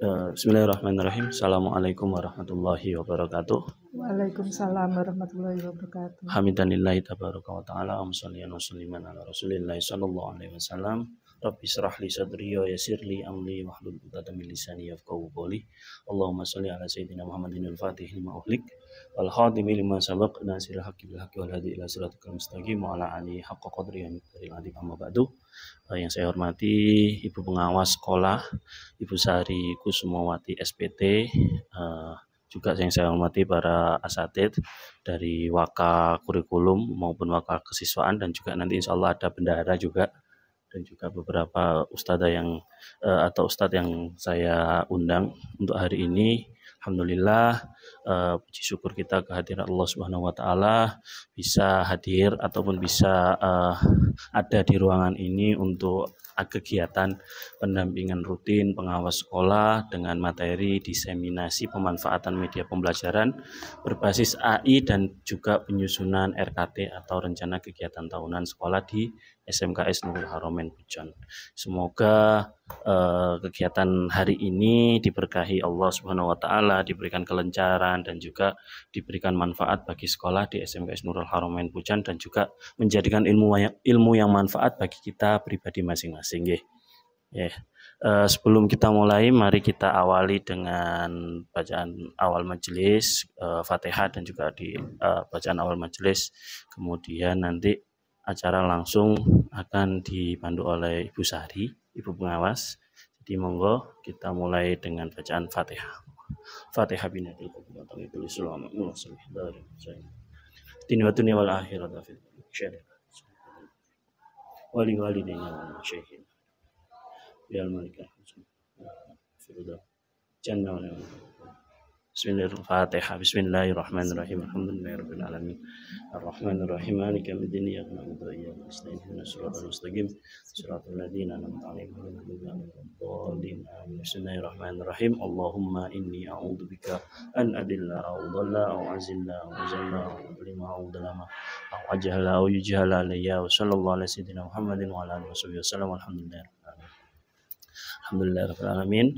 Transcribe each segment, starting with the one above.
Bismillahirrahmanirrahim. Assalamualaikum warahmatullahi wabarakatuh. Waalaikumsalam warahmatullahi wabarakatuh. Hamidanillahi tabaraka wa ta'ala wa salliyan wa salliman ala Rasulillahi sallallahu alaihi wasallam. Rabbi shrah li sadri wa yassir li amri wahlul 'uqdatam min lisani yafqahu qawli. Allahumma shalli ala sayyidina Muhammadin al-Fatih lima ughliq wal khatimi lima sabaq nasiril haqqi bil haqqi wal hadi ila siratal mustaqim wa ala alihi haqqa qadri wa miqdaril azim amma ba'du. Yang saya hormati Ibu Pengawas Sekolah, Ibu Sari Kusumawati SPT, juga yang saya hormati para asatid dari Waka Kurikulum maupun Waka Kesiswaan, dan juga nanti insya Allah ada bendahara juga, dan juga beberapa ustadzah atau ustadz yang saya undang untuk hari ini. Alhamdulillah, puji syukur kita kehadiran Allah Subhanahu wa Ta'ala bisa hadir ataupun bisa ada di ruangan ini untuk kegiatan pendampingan rutin pengawas sekolah dengan materi diseminasi pemanfaatan media pembelajaran berbasis AI dan juga penyusunan RKT atau rencana kegiatan tahunan sekolah di SMKS Nurul Haramain Pujon. Semoga kegiatan hari ini diberkahi Allah Subhanahu wa Ta'ala, diberikan kelancaran dan juga diberikan manfaat bagi sekolah di SMKS Nurul Haramain Pujon, dan juga menjadikan ilmu yang manfaat bagi kita pribadi masing-masing. Sebelum kita mulai, mari kita awali dengan bacaan awal majelis, Fatihah, dan juga di bacaan awal majelis. Kemudian nanti acara langsung akan dipandu oleh Ibu Sari, Ibu Pengawas. Jadi monggo kita mulai dengan bacaan Fatihah. Fatihah binatil qulub wa tawhidul islam wa sallallahu dunya wal akhirat fil syariah wali walidayna wa syaikhina bil malikah firda jannah wa Bismillahirrahmanirrahim. Alhamdulillahirabbil alamin. Arrahmanirrahim. Maliki yaumiddin. Iyyaka na'budu wa iyyaka nasta'in. Ihdinas siratal mustaqim. Siratal ladzina an'amta 'alaihim ghairil maghdubi 'alaihim waladdallin. Bismillahirrahmanirrahim. Allahumma inni a'udzubika an adilla aw dhalla aw azilla aw zalla aw udlima aw udlama aw ajhala aw yujhala alayya wa sallallahu ala sayyidina Muhammadin wa ala alihi wasallam. Alhamdulillahirabbil alamin.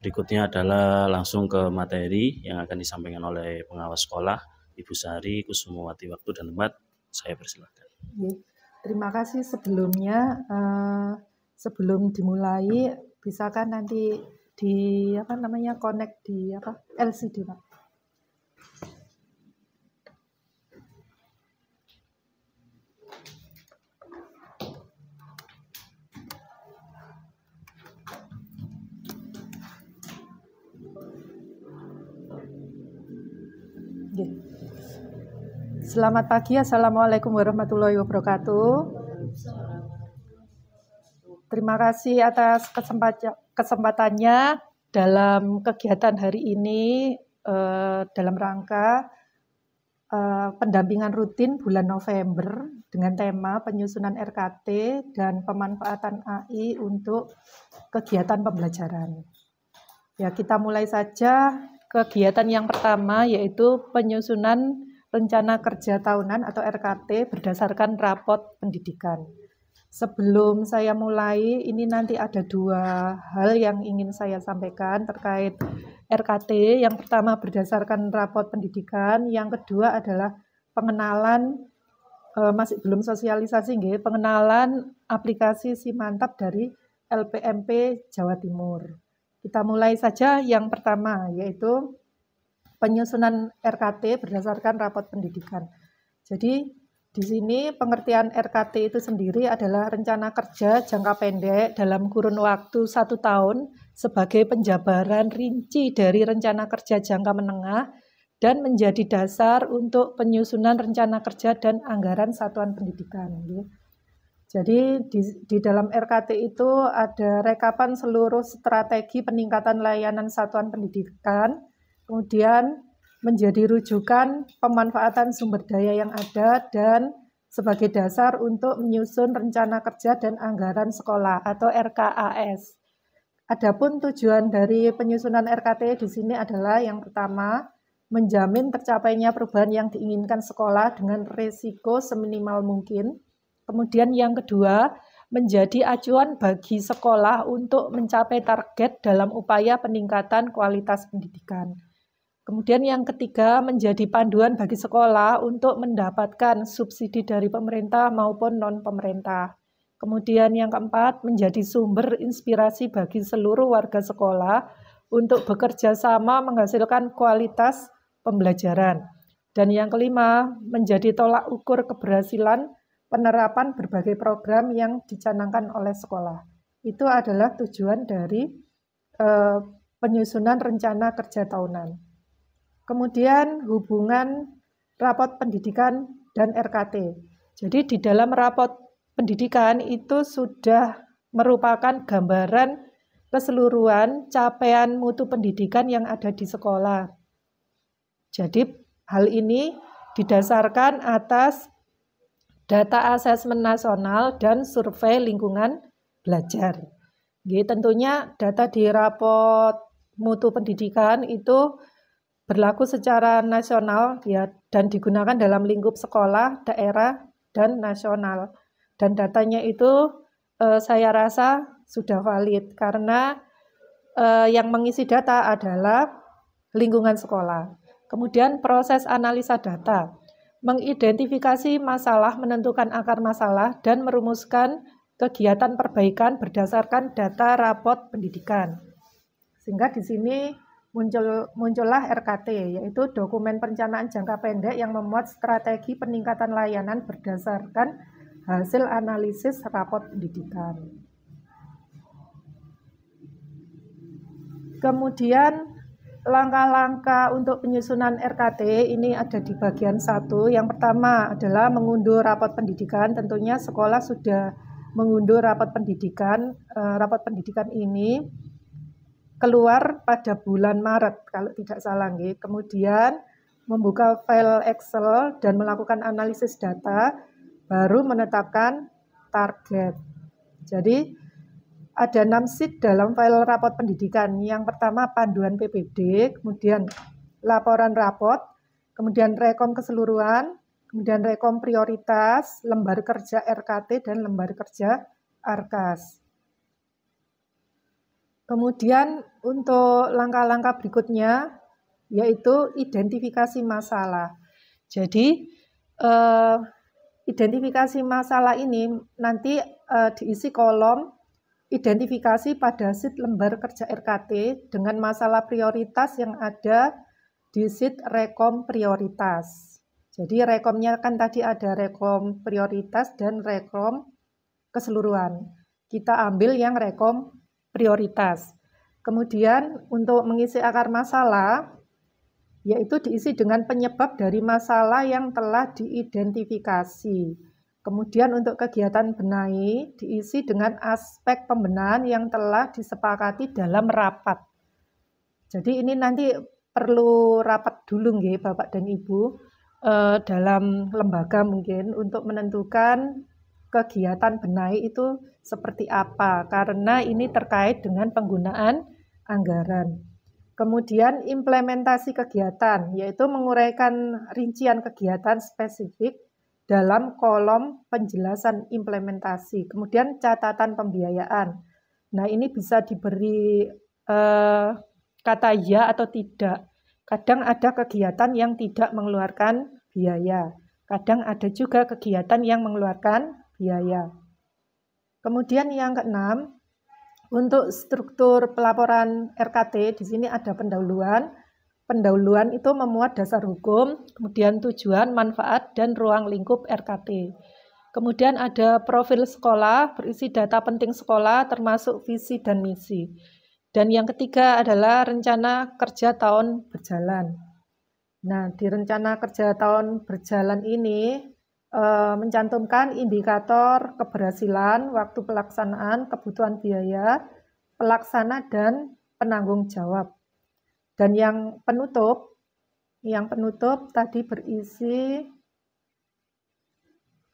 Berikutnya adalah langsung ke materi yang akan disampaikan oleh pengawas sekolah, Ibu Sari Kusumawati. Waktu dan tempat saya persilakan. Terima kasih sebelumnya. Sebelum dimulai, bisakah nanti di connect di LCD, Pak? Selamat pagi, Assalamualaikum warahmatullahi wabarakatuh. Terima kasih atas kesempatannya dalam kegiatan hari ini dalam rangka pendampingan rutin bulan November dengan tema penyusunan RKT dan pemanfaatan AI untuk kegiatan pembelajaran. Ya, kita mulai saja kegiatan yang pertama, yaitu penyusunan rencana kerja tahunan atau RKT berdasarkan rapot pendidikan. Sebelum saya mulai, ini nanti ada dua hal yang ingin saya sampaikan terkait RKT. Yang pertama berdasarkan rapot pendidikan, yang kedua adalah pengenalan, masih belum sosialisasi, pengenalan aplikasi Simantap dari LPMP Jawa Timur. Kita mulai saja yang pertama, yaitu penyusunan RKT berdasarkan rapot pendidikan. Jadi di sini pengertian RKT itu sendiri adalah rencana kerja jangka pendek dalam kurun waktu 1 tahun sebagai penjabaran rinci dari rencana kerja jangka menengah dan menjadi dasar untuk penyusunan rencana kerja dan anggaran satuan pendidikan. Jadi di dalam RKT itu ada rekapan seluruh strategi peningkatan layanan satuan pendidikan, kemudian menjadi rujukan pemanfaatan sumber daya yang ada dan sebagai dasar untuk menyusun rencana kerja dan anggaran sekolah atau RKAS. Adapun tujuan dari penyusunan RKT di sini adalah yang pertama, menjamin tercapainya perubahan yang diinginkan sekolah dengan risiko seminimal mungkin. Kemudian yang kedua, menjadi acuan bagi sekolah untuk mencapai target dalam upaya peningkatan kualitas pendidikan. Kemudian yang ketiga, menjadi panduan bagi sekolah untuk mendapatkan subsidi dari pemerintah maupun non-pemerintah. Kemudian yang keempat, menjadi sumber inspirasi bagi seluruh warga sekolah untuk bekerja sama menghasilkan kualitas pembelajaran. Dan yang kelima, menjadi tolak ukur keberhasilan penerapan berbagai program yang dicanangkan oleh sekolah. Itu adalah tujuan dari penyusunan rencana kerja tahunan. Kemudian hubungan rapot pendidikan dan RKT. Jadi di dalam rapot pendidikan itu sudah merupakan gambaran keseluruhan capaian mutu pendidikan yang ada di sekolah. Jadi hal ini didasarkan atas data asesmen nasional dan survei lingkungan belajar. Jadi tentunya data di rapot mutu pendidikan itu berlaku secara nasional ya, dan digunakan dalam lingkup sekolah, daerah, dan nasional. Dan datanya itu saya rasa sudah valid karena yang mengisi data adalah lingkungan sekolah. Kemudian proses analisa data, mengidentifikasi masalah, menentukan akar masalah, dan merumuskan kegiatan perbaikan berdasarkan data rapot pendidikan. Sehingga di sini muncullah RKT, yaitu dokumen perencanaan jangka pendek yang memuat strategi peningkatan layanan berdasarkan hasil analisis rapot pendidikan. Kemudian langkah-langkah untuk penyusunan RKT ini ada di bagian 1. Yang pertama adalah mengunduh rapot pendidikan. Tentunya sekolah sudah mengunduh rapot pendidikan. Rapot pendidikan ini keluar pada bulan Maret kalau tidak salah. Kemudian membuka file Excel dan melakukan analisis data, baru menetapkan target. Jadi ada 6 sheet dalam file rapot pendidikan. Yang pertama panduan PPD, kemudian laporan rapot, kemudian rekom keseluruhan, kemudian rekom prioritas, lembar kerja RKT, dan lembar kerja ARKAS. Kemudian untuk langkah-langkah berikutnya yaitu identifikasi masalah. Jadi identifikasi masalah ini nanti diisi kolom identifikasi pada sheet lembar kerja RKT dengan masalah prioritas yang ada di sheet rekom prioritas. Jadi rekomnya kan tadi ada rekom prioritas dan rekom keseluruhan. Kita ambil yang rekom prioritas. Kemudian untuk mengisi akar masalah, yaitu diisi dengan penyebab dari masalah yang telah diidentifikasi. Kemudian untuk kegiatan benahi diisi dengan aspek pembenahan yang telah disepakati dalam rapat. Jadi ini nanti perlu rapat dulu nggih Bapak dan Ibu dalam lembaga mungkin untuk menentukan kegiatan benahi itu seperti apa, karena ini terkait dengan penggunaan anggaran. Kemudian implementasi kegiatan, yaitu menguraikan rincian kegiatan spesifik dalam kolom penjelasan implementasi. Kemudian catatan pembiayaan. Nah ini bisa diberi kata ya atau tidak. Kadang ada kegiatan yang tidak mengeluarkan biaya. Kadang ada juga kegiatan yang mengeluarkan biaya. Kemudian yang keenam, untuk struktur pelaporan RKT, di sini ada pendahuluan. Pendahuluan itu memuat dasar hukum, kemudian tujuan, manfaat, dan ruang lingkup RKT. Kemudian ada profil sekolah, berisi data penting sekolah, termasuk visi dan misi. Dan yang ketiga adalah rencana kerja tahun berjalan. Nah, di rencana kerja tahun berjalan ini mencantumkan indikator keberhasilan, waktu pelaksanaan, kebutuhan biaya, pelaksana, dan penanggung jawab. Dan yang penutup tadi berisi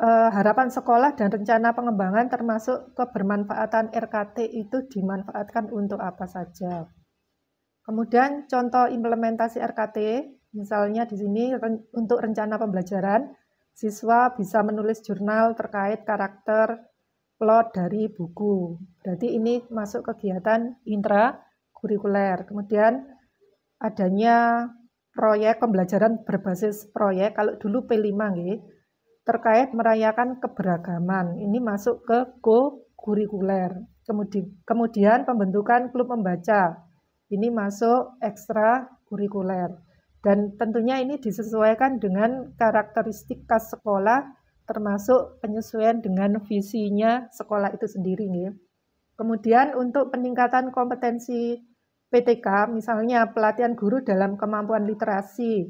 harapan sekolah dan rencana pengembangan termasuk kebermanfaatan RKT itu dimanfaatkan untuk apa saja. Kemudian contoh implementasi RKT, misalnya di sini untuk rencana pembelajaran, siswa bisa menulis jurnal terkait karakter plot dari buku. Berarti ini masuk kegiatan intrakurikuler. Kemudian adanya proyek pembelajaran berbasis proyek, kalau dulu P5 nggih, terkait merayakan keberagaman. Ini masuk ke kurikuler. Kemudian pembentukan klub membaca. Ini masuk ekstra kurikuler. Dan tentunya ini disesuaikan dengan karakteristik khas sekolah, termasuk penyesuaian dengan visinya sekolah itu sendiri. Ya. Kemudian untuk peningkatan kompetensi PTK, misalnya pelatihan guru dalam kemampuan literasi.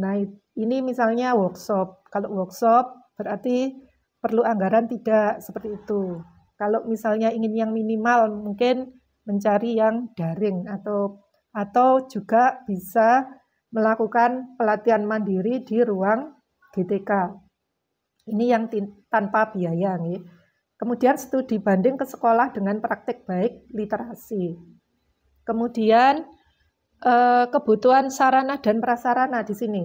Nah, ini misalnya workshop. Kalau workshop berarti perlu anggaran tidak seperti itu. Kalau misalnya ingin yang minimal, mungkin mencari yang daring atau juga bisa melakukan pelatihan mandiri di ruang GTK. Ini yang tanpa biaya. Nih. Kemudian studi banding ke sekolah dengan praktik baik literasi. Kemudian kebutuhan sarana dan prasarana di sini,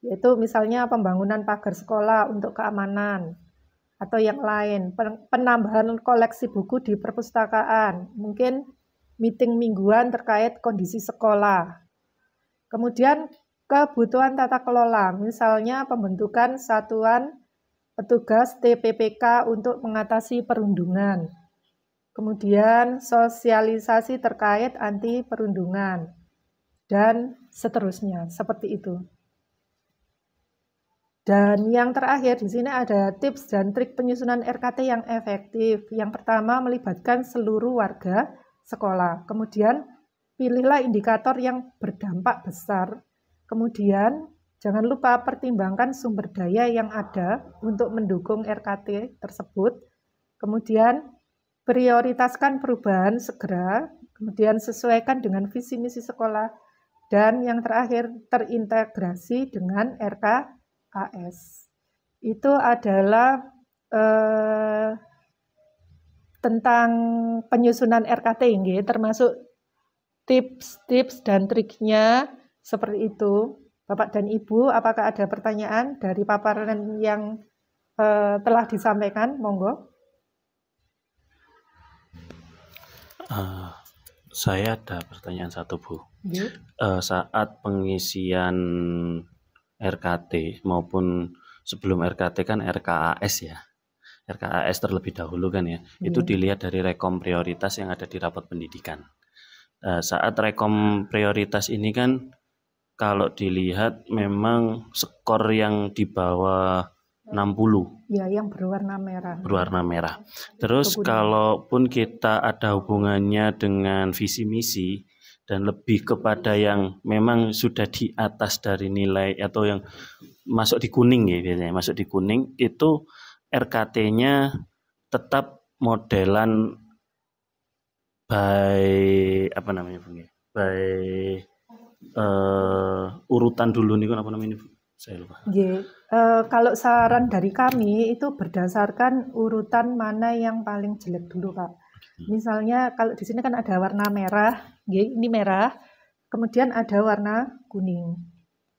yaitu misalnya pembangunan pagar sekolah untuk keamanan atau yang lain, penambahan koleksi buku di perpustakaan, mungkin meeting mingguan terkait kondisi sekolah. Kemudian kebutuhan tata kelola, misalnya pembentukan satuan petugas TPPK untuk mengatasi perundungan. Kemudian sosialisasi terkait anti perundungan dan seterusnya, seperti itu. Dan yang terakhir di sini ada tips dan trik penyusunan RKT yang efektif. Yang pertama melibatkan seluruh warga sekolah. Kemudian pilihlah indikator yang berdampak besar. Kemudian jangan lupa pertimbangkan sumber daya yang ada untuk mendukung RKT tersebut. Kemudian prioritaskan perubahan segera. Kemudian sesuaikan dengan visi misi sekolah. Dan yang terakhir terintegrasi dengan RKAS. Itu adalah tentang penyusunan RKT ini, termasuk tips-tips dan triknya seperti itu. Bapak dan Ibu, apakah ada pertanyaan dari paparan yang telah disampaikan? Monggo. Saya ada pertanyaan satu, Bu. Yeah. Saat pengisian RKT maupun sebelum RKT kan RKAS ya. RKAS terlebih dahulu kan ya. Itu dilihat dari rekom prioritas yang ada di rapat pendidikan. Saat rekom prioritas ini kan kalau dilihat memang skor yang di bawah 60. Ya, yang berwarna merah. Berwarna merah. Terus kalaupun kita ada hubungannya dengan visi misi dan lebih kepada yang memang sudah di atas dari nilai atau yang masuk di kuning ya biasanya, masuk di kuning itu RKT-nya tetap modelan by apa namanya Bu? By urutan dulu nih apa namanya Bu? Saya lupa. Kalau saran dari kami itu berdasarkan urutan mana yang paling jelek dulu, Pak. Misalnya kalau di sini kan ada warna merah, ini merah, kemudian ada warna kuning.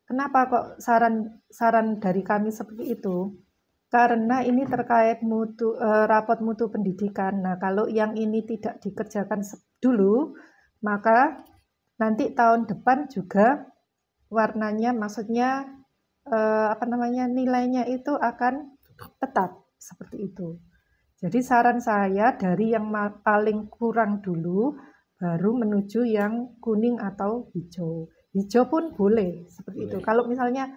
Kenapa kok saran dari kami seperti itu? Karena ini terkait rapot mutu pendidikan. Nah, kalau yang ini tidak dikerjakan dulu, maka nanti tahun depan juga warnanya, maksudnya nilainya itu akan tetap seperti itu. Jadi saran saya dari yang paling kurang dulu baru menuju yang kuning atau hijau. Hijau pun boleh seperti itu. Kalau misalnya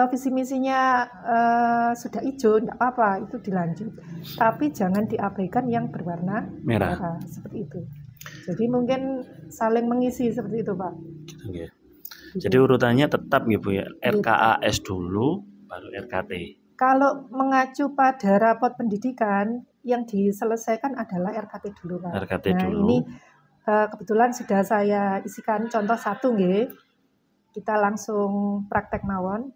visi misinya sudah hijau, tidak apa-apa, itu dilanjut. Tapi jangan diabaikan yang berwarna merah seperti itu. Jadi mungkin saling mengisi seperti itu, Pak. Okay. Jadi urutannya tetap gitu ya, RKAS dulu, baru RKT. Kalau mengacu pada rapot pendidikan, yang diselesaikan adalah RKT dulu, Pak. RKT nah, dulu. Ini kebetulan sudah saya isikan contoh satu, nggih. Kita langsung praktek mawon.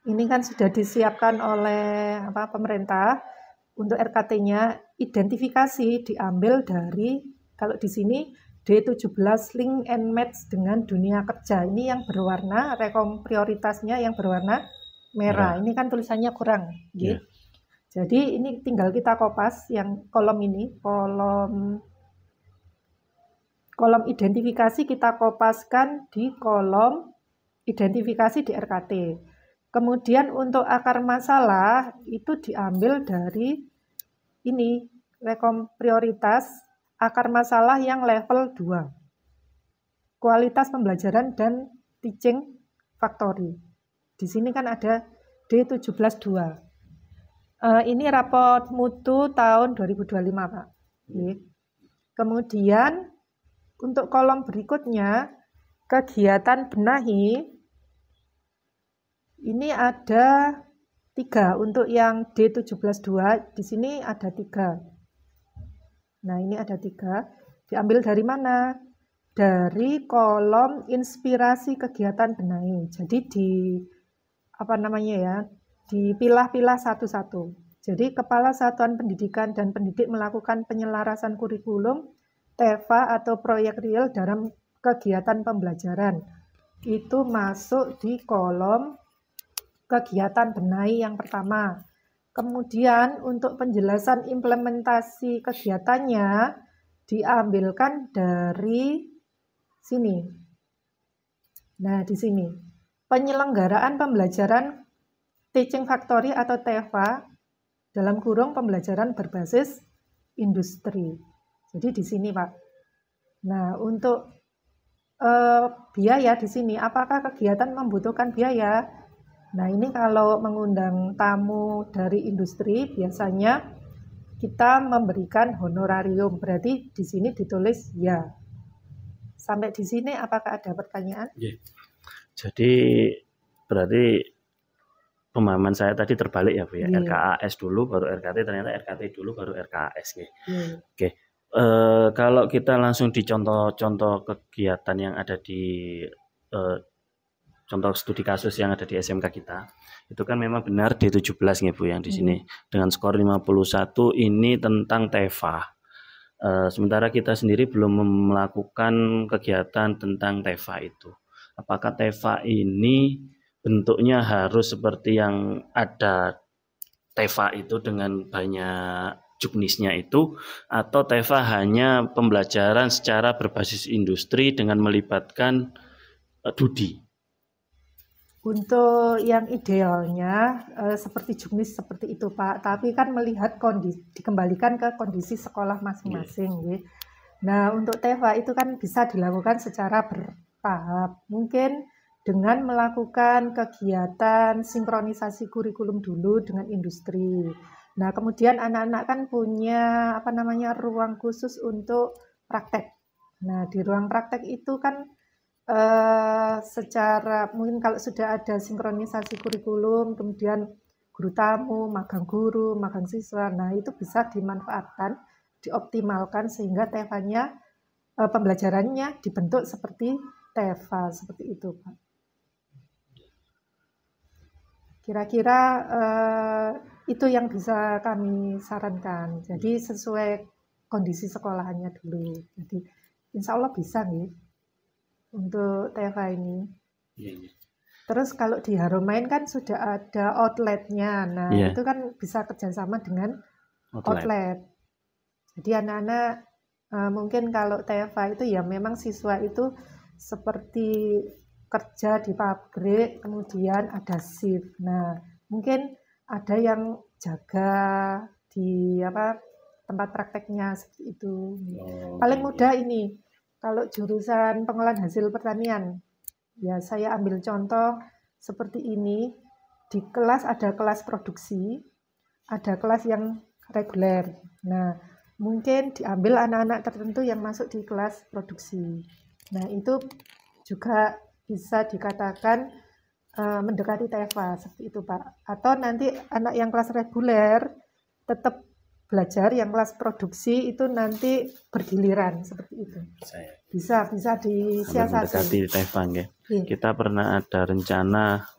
Ini kan sudah disiapkan oleh pemerintah untuk RKT-nya. Identifikasi diambil dari, kalau di sini D17 link and match dengan dunia kerja. Ini yang berwarna, rekom prioritasnya yang berwarna merah. Ini kan tulisannya kurang. Yeah. Jadi ini tinggal kita kopas yang kolom ini, kolom identifikasi kita kopaskan di kolom identifikasi di RKT. Kemudian untuk akar masalah itu diambil dari ini, prioritas akar masalah yang level 2. Kualitas pembelajaran dan teaching factory. Di sini kan ada D17.2. Ini raport mutu tahun 2025, Pak. Kemudian untuk kolom berikutnya, kegiatan benahi, ini ada 3. Untuk yang D17.2, di sini ada 3. Nah, ini ada 3. Diambil dari mana? Dari kolom inspirasi kegiatan benahi. Jadi dipilah-pilah satu-satu. Jadi Kepala Satuan Pendidikan dan Pendidik melakukan penyelarasan kurikulum TEFA atau proyek real dalam kegiatan pembelajaran. Itu masuk di kolom kegiatan benahi yang pertama. Kemudian untuk penjelasan implementasi kegiatannya diambilkan dari sini. Nah, di sini. Penyelenggaraan pembelajaran Teaching Factory atau TEFA dalam kurung pembelajaran berbasis industri. Jadi di sini, Pak. Nah, untuk biaya di sini, apakah kegiatan membutuhkan biaya? Nah, ini kalau mengundang tamu dari industri, biasanya kita memberikan honorarium. Berarti di sini ditulis ya. Sampai di sini apakah ada pertanyaan? Jadi berarti pemahaman saya tadi terbalik ya, Bu ya. RKAS dulu baru RKT, ternyata RKT dulu baru RKAS. Oke. Kalau kita langsung di contoh-contoh kegiatan yang ada di contoh studi kasus yang ada di SMK kita, itu kan memang benar D17 nih Bu yang di sini dengan skor 51 ini tentang TEFA. Sementara kita sendiri belum melakukan kegiatan tentang TEFA itu. Apakah TEFA ini bentuknya harus seperti yang ada TEFA itu dengan banyak juknisnya itu, atau TEFA hanya pembelajaran secara berbasis industri dengan melibatkan DUDI? Untuk yang idealnya seperti juknis seperti itu, Pak. Tapi kan melihat dikembalikan ke kondisi sekolah masing-masing. Nah, untuk TEFA itu kan bisa dilakukan secara bertahap. Mungkin dengan melakukan kegiatan sinkronisasi kurikulum dulu dengan industri. Nah, kemudian anak-anak kan punya ruang khusus untuk praktek. Nah, di ruang praktek itu kan secara mungkin kalau sudah ada sinkronisasi kurikulum, kemudian guru tamu, magang guru, magang siswa, nah itu bisa dimanfaatkan, dioptimalkan sehingga TEFA-nya pembelajarannya dibentuk seperti TEFA, seperti itu, Pak. Kira-kira itu yang bisa kami sarankan. Jadi sesuai kondisi sekolahannya dulu. Jadi insya Allah bisa nih untuk TEFA ini. Terus kalau di Haromain kan sudah ada outletnya. Nah itu kan bisa kerjasama dengan outlet. Jadi anak-anak mungkin kalau TEFA itu ya memang siswa itu seperti kerja di pabrik, kemudian ada shift. Nah, mungkin ada yang jaga di tempat prakteknya seperti itu. Paling mudah ini, kalau jurusan pengolahan hasil pertanian, ya saya ambil contoh seperti ini. Di kelas ada kelas produksi, ada kelas yang reguler. Nah, mungkin diambil anak-anak tertentu yang masuk di kelas produksi. Nah, itu juga bisa dikatakan mendekati TEFA seperti itu, Pak. Atau nanti anak yang kelas reguler tetap belajar, yang kelas produksi itu nanti bergiliran seperti itu. Bisa disiasati. Mendekati TEFA ya. Kita pernah ada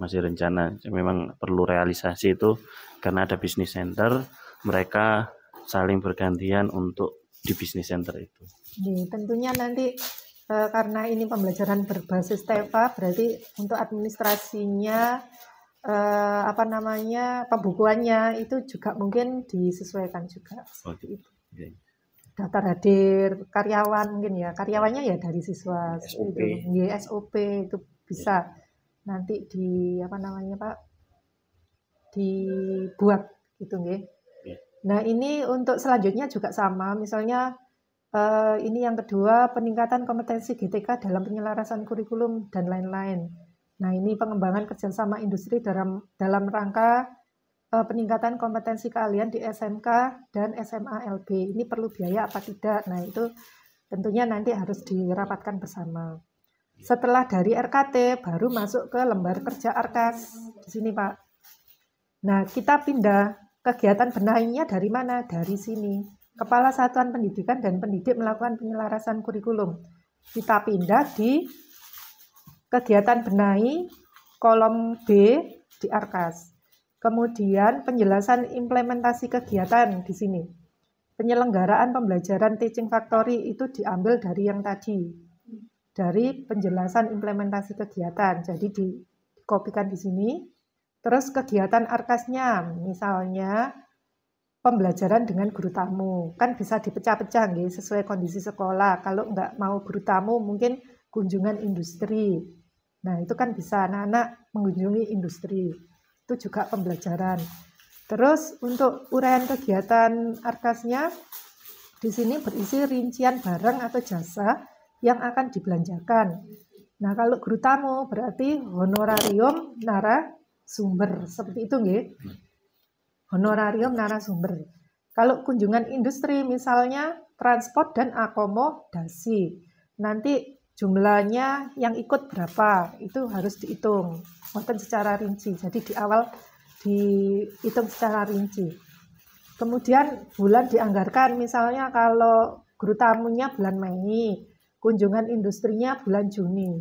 masih rencana, memang perlu realisasi itu karena ada business center, mereka saling bergantian untuk di business center itu. Tentunya nanti karena ini pembelajaran berbasis TEFA, berarti untuk administrasinya apa namanya, pembukuannya itu juga mungkin disesuaikan juga. Oke. Itu. Oke. Daftar hadir, karyawan mungkin ya. Karyawannya ya dari siswa. SOP. Itu. SOP itu bisa nanti di apa namanya Pak, dibuat gitu nggih. Nah ini untuk selanjutnya juga sama, misalnya ini yang kedua, peningkatan kompetensi GTK dalam penyelarasan kurikulum dan lain-lain. Nah ini pengembangan kerjasama industri dalam rangka peningkatan kompetensi keahlian di SMK dan SMA LB. Ini perlu biaya apa tidak? Nah itu tentunya nanti harus dirapatkan bersama. Setelah dari RKT baru masuk ke lembar kerja Arkas di sini Pak. Nah kita pindah kegiatan benahinya dari mana? Dari sini. Kepala Satuan Pendidikan dan Pendidik melakukan penyelarasan kurikulum. Kita pindah di kegiatan benahi kolom B di Arkas. Kemudian penjelasan implementasi kegiatan di sini. Penyelenggaraan pembelajaran teaching factory itu diambil dari yang tadi. Dari penjelasan implementasi kegiatan. Jadi dikopikan di sini. Terus kegiatan Arkasnya, misalnya pembelajaran dengan guru tamu. Kan bisa dipecah-pecah nih, sesuai kondisi sekolah. Kalau nggak mau guru tamu, mungkin kunjungan industri. Nah, itu kan bisa anak-anak mengunjungi industri. Itu juga pembelajaran. Terus untuk uraian kegiatan Arkasnya, di sini berisi rincian barang atau jasa yang akan dibelanjakan. Nah, kalau guru tamu berarti honorarium narasumber. Seperti itu nggih. Honorarium narasumber. Kalau kunjungan industri misalnya transport dan akomodasi. Nanti jumlahnya yang ikut berapa, itu harus dihitung. Bukan secara rinci. Jadi di awal dihitung secara rinci. Kemudian bulan dianggarkan, misalnya kalau guru tamunya bulan Mei, kunjungan industrinya bulan Juni.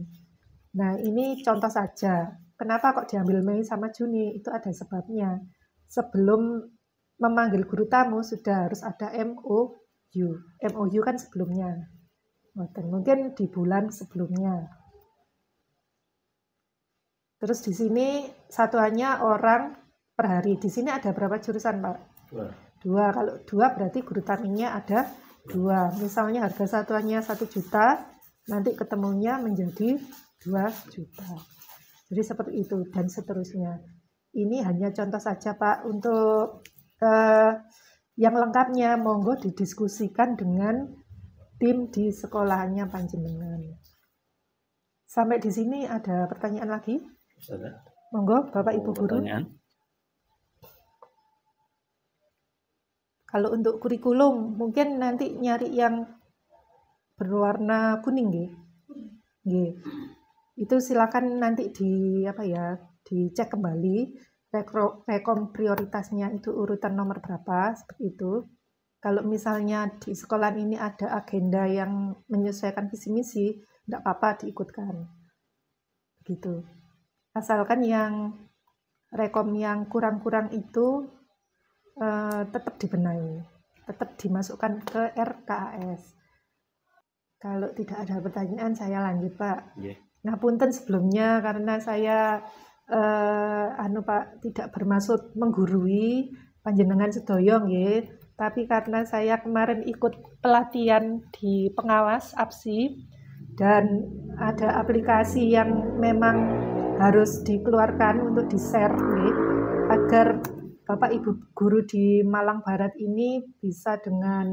Nah ini contoh saja. Kenapa kok diambil Mei sama Juni? Itu ada sebabnya. Sebelum memanggil guru tamu sudah harus ada MOU. MOU kan sebelumnya. Mungkin di bulan sebelumnya. Terus di sini satuannya orang per hari. Di sini ada berapa jurusan, Pak? 2. Kalau 2 berarti guru tamunya ada 2. Misalnya harga satuannya 1 juta, nanti ketemunya menjadi 2 juta. Jadi seperti itu dan seterusnya. Ini hanya contoh saja Pak, untuk yang lengkapnya monggo didiskusikan dengan tim di sekolahannya panjenengan. Sampai di sini ada pertanyaan lagi? Monggo Bapak Ibu Guru. Pertanyaan? Kalau untuk kurikulum mungkin nanti nyari yang berwarna kuning nggih. Nggih. Itu silakan nanti dicek kembali rekom prioritasnya itu urutan nomor berapa, seperti itu. Kalau misalnya di sekolah ini ada agenda yang menyesuaikan visi misi, tidak apa-apa diikutkan. Begitu. Asalkan yang rekom yang kurang-kurang itu tetap dibenahi, tetap dimasukkan ke RKAS. Kalau tidak ada pertanyaan saya lanjut Pak. Ngapunten sebelumnya karena saya Pak tidak bermaksud menggurui panjenengan sedaya nggih, tapi karena saya kemarin ikut pelatihan di pengawas APSI dan ada aplikasi yang memang harus dikeluarkan untuk di-share nggih, agar Bapak Ibu guru di Malang Barat ini bisa dengan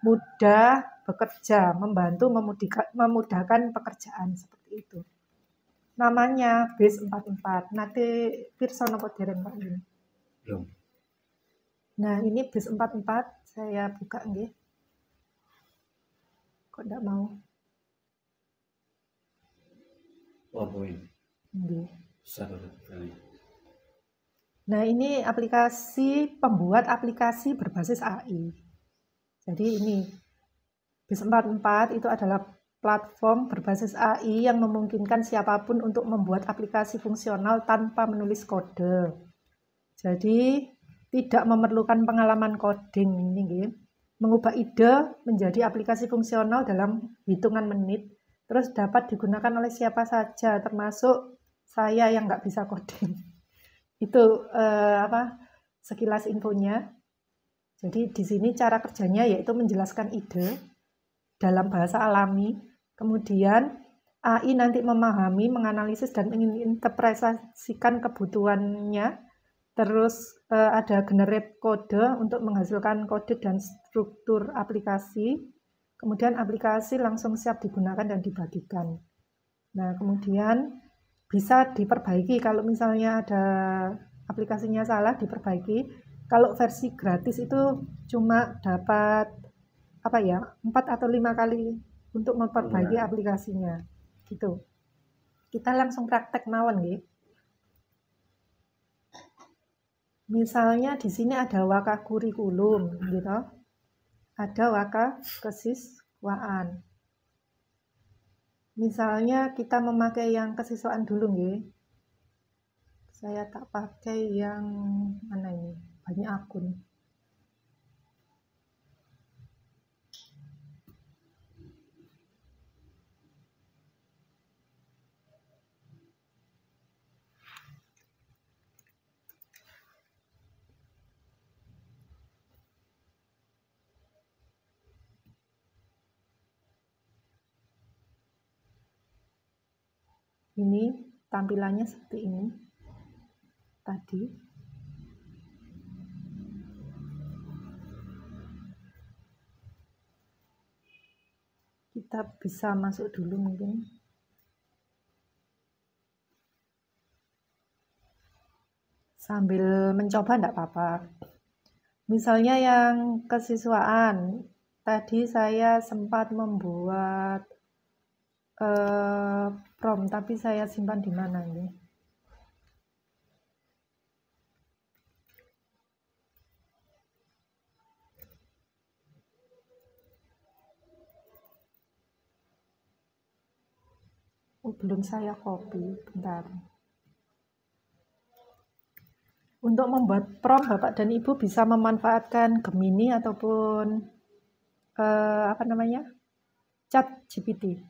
mudah bekerja, membantu memudahkan pekerjaan seperti itu. Namanya BIS 44. Nanti pirsa napa dereng Pak ini? Belum. Nah, ini BIS 44 saya buka nggih. Kok enggak mau? PowerPoint. Nggih. Sekali. Nah, ini aplikasi pembuat aplikasi berbasis AI. Jadi ini BIS 44 itu adalah platform berbasis AI yang memungkinkan siapapun untuk membuat aplikasi fungsional tanpa menulis kode. Jadi tidak memerlukan pengalaman coding ini, gitu. Mengubah ide menjadi aplikasi fungsional dalam hitungan menit, terus dapat digunakan oleh siapa saja, termasuk saya yang nggak bisa coding. Itu sekilas infonya. Jadi di sini cara kerjanya yaitu menjelaskan ide dalam bahasa alami, kemudian AI nanti memahami, menganalisis dan menginterpretasikan kebutuhannya, terus ada generate kode untuk menghasilkan kode dan struktur aplikasi, kemudian aplikasi langsung siap digunakan dan dibagikan. Nah, kemudian bisa diperbaiki kalau misalnya ada aplikasinya salah, diperbaiki. Kalau versi gratis itu cuma dapat 4 atau 5 kali untuk memperbaiki aplikasinya. Gitu. Kita langsung praktek mawon nggih. Misalnya di sini ada waka kurikulum gitu. Ada waka kesiswaan. Misalnya kita memakai yang kesiswaan dulu nggih. Saya tak pakai yang mana ini? Banyak akun. Ini tampilannya seperti ini. Tadi. Kita bisa masuk dulu mungkin. Sambil mencoba enggak apa-apa. Misalnya yang kesiswaan. Tadi saya sempat membuat prompt, tapi saya simpan di mana ini? Belum saya copy, bentar. Untuk membuat prompt, Bapak dan Ibu bisa memanfaatkan Gemini ataupun ChatGPT.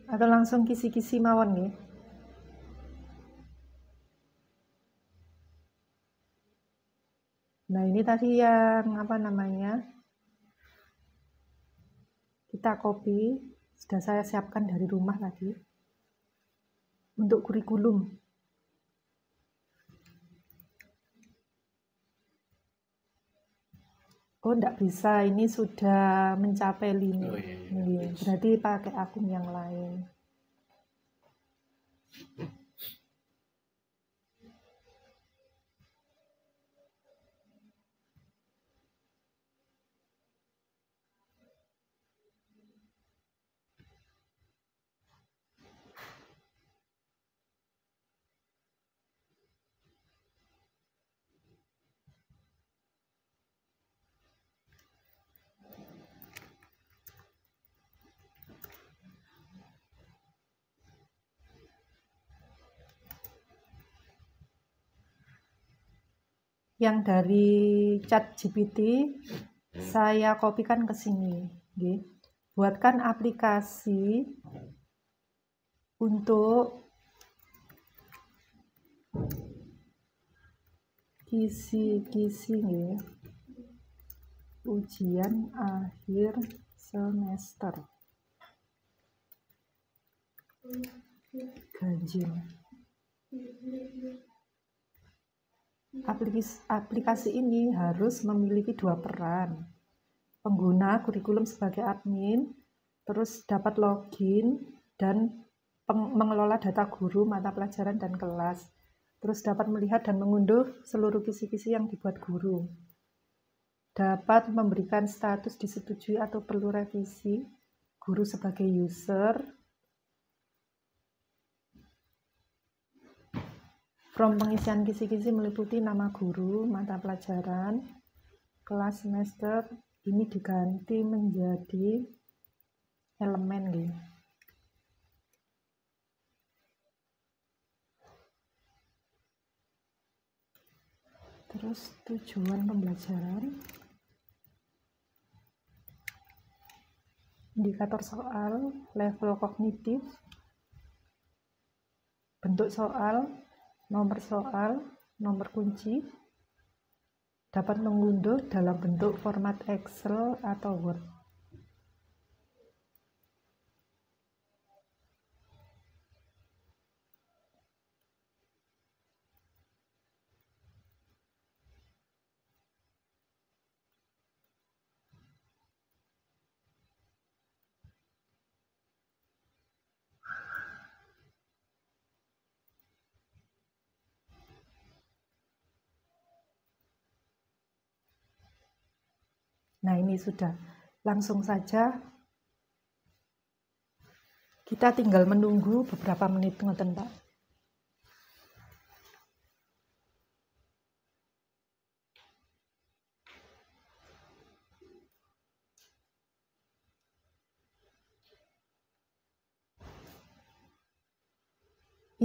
Atau langsung kisi-kisi mawon nih. Nah, ini tadi yang kita copy, sudah saya siapkan dari rumah tadi. Untuk kurikulum. Oh, enggak bisa, ini sudah mencapai limit. Iya. Berarti pakai akun yang lain. Yang dari ChatGPT saya kopikan ke sini, nggih. Buatkan aplikasi untuk kisi-kisi nggih. Ujian akhir semester. Ganjil. Aplikasi ini harus memiliki 2 peran. Pengguna kurikulum sebagai admin, terus dapat login dan mengelola data guru, mata pelajaran, dan kelas. Terus dapat melihat dan mengunduh seluruh kisi-kisi yang dibuat guru. Dapat memberikan status disetujui atau perlu revisi, guru sebagai user. From pengisian kisi-kisi meliputi nama guru, mata pelajaran, kelas semester, ini diganti menjadi elemen nih. Terus tujuan pembelajaran. indikator soal, level kognitif, bentuk soal, nomor kunci, dapat mengunduh dalam bentuk format Excel atau Word. Nah, ini sudah. Langsung saja kita tinggal menunggu beberapa menit ngoten, Pak.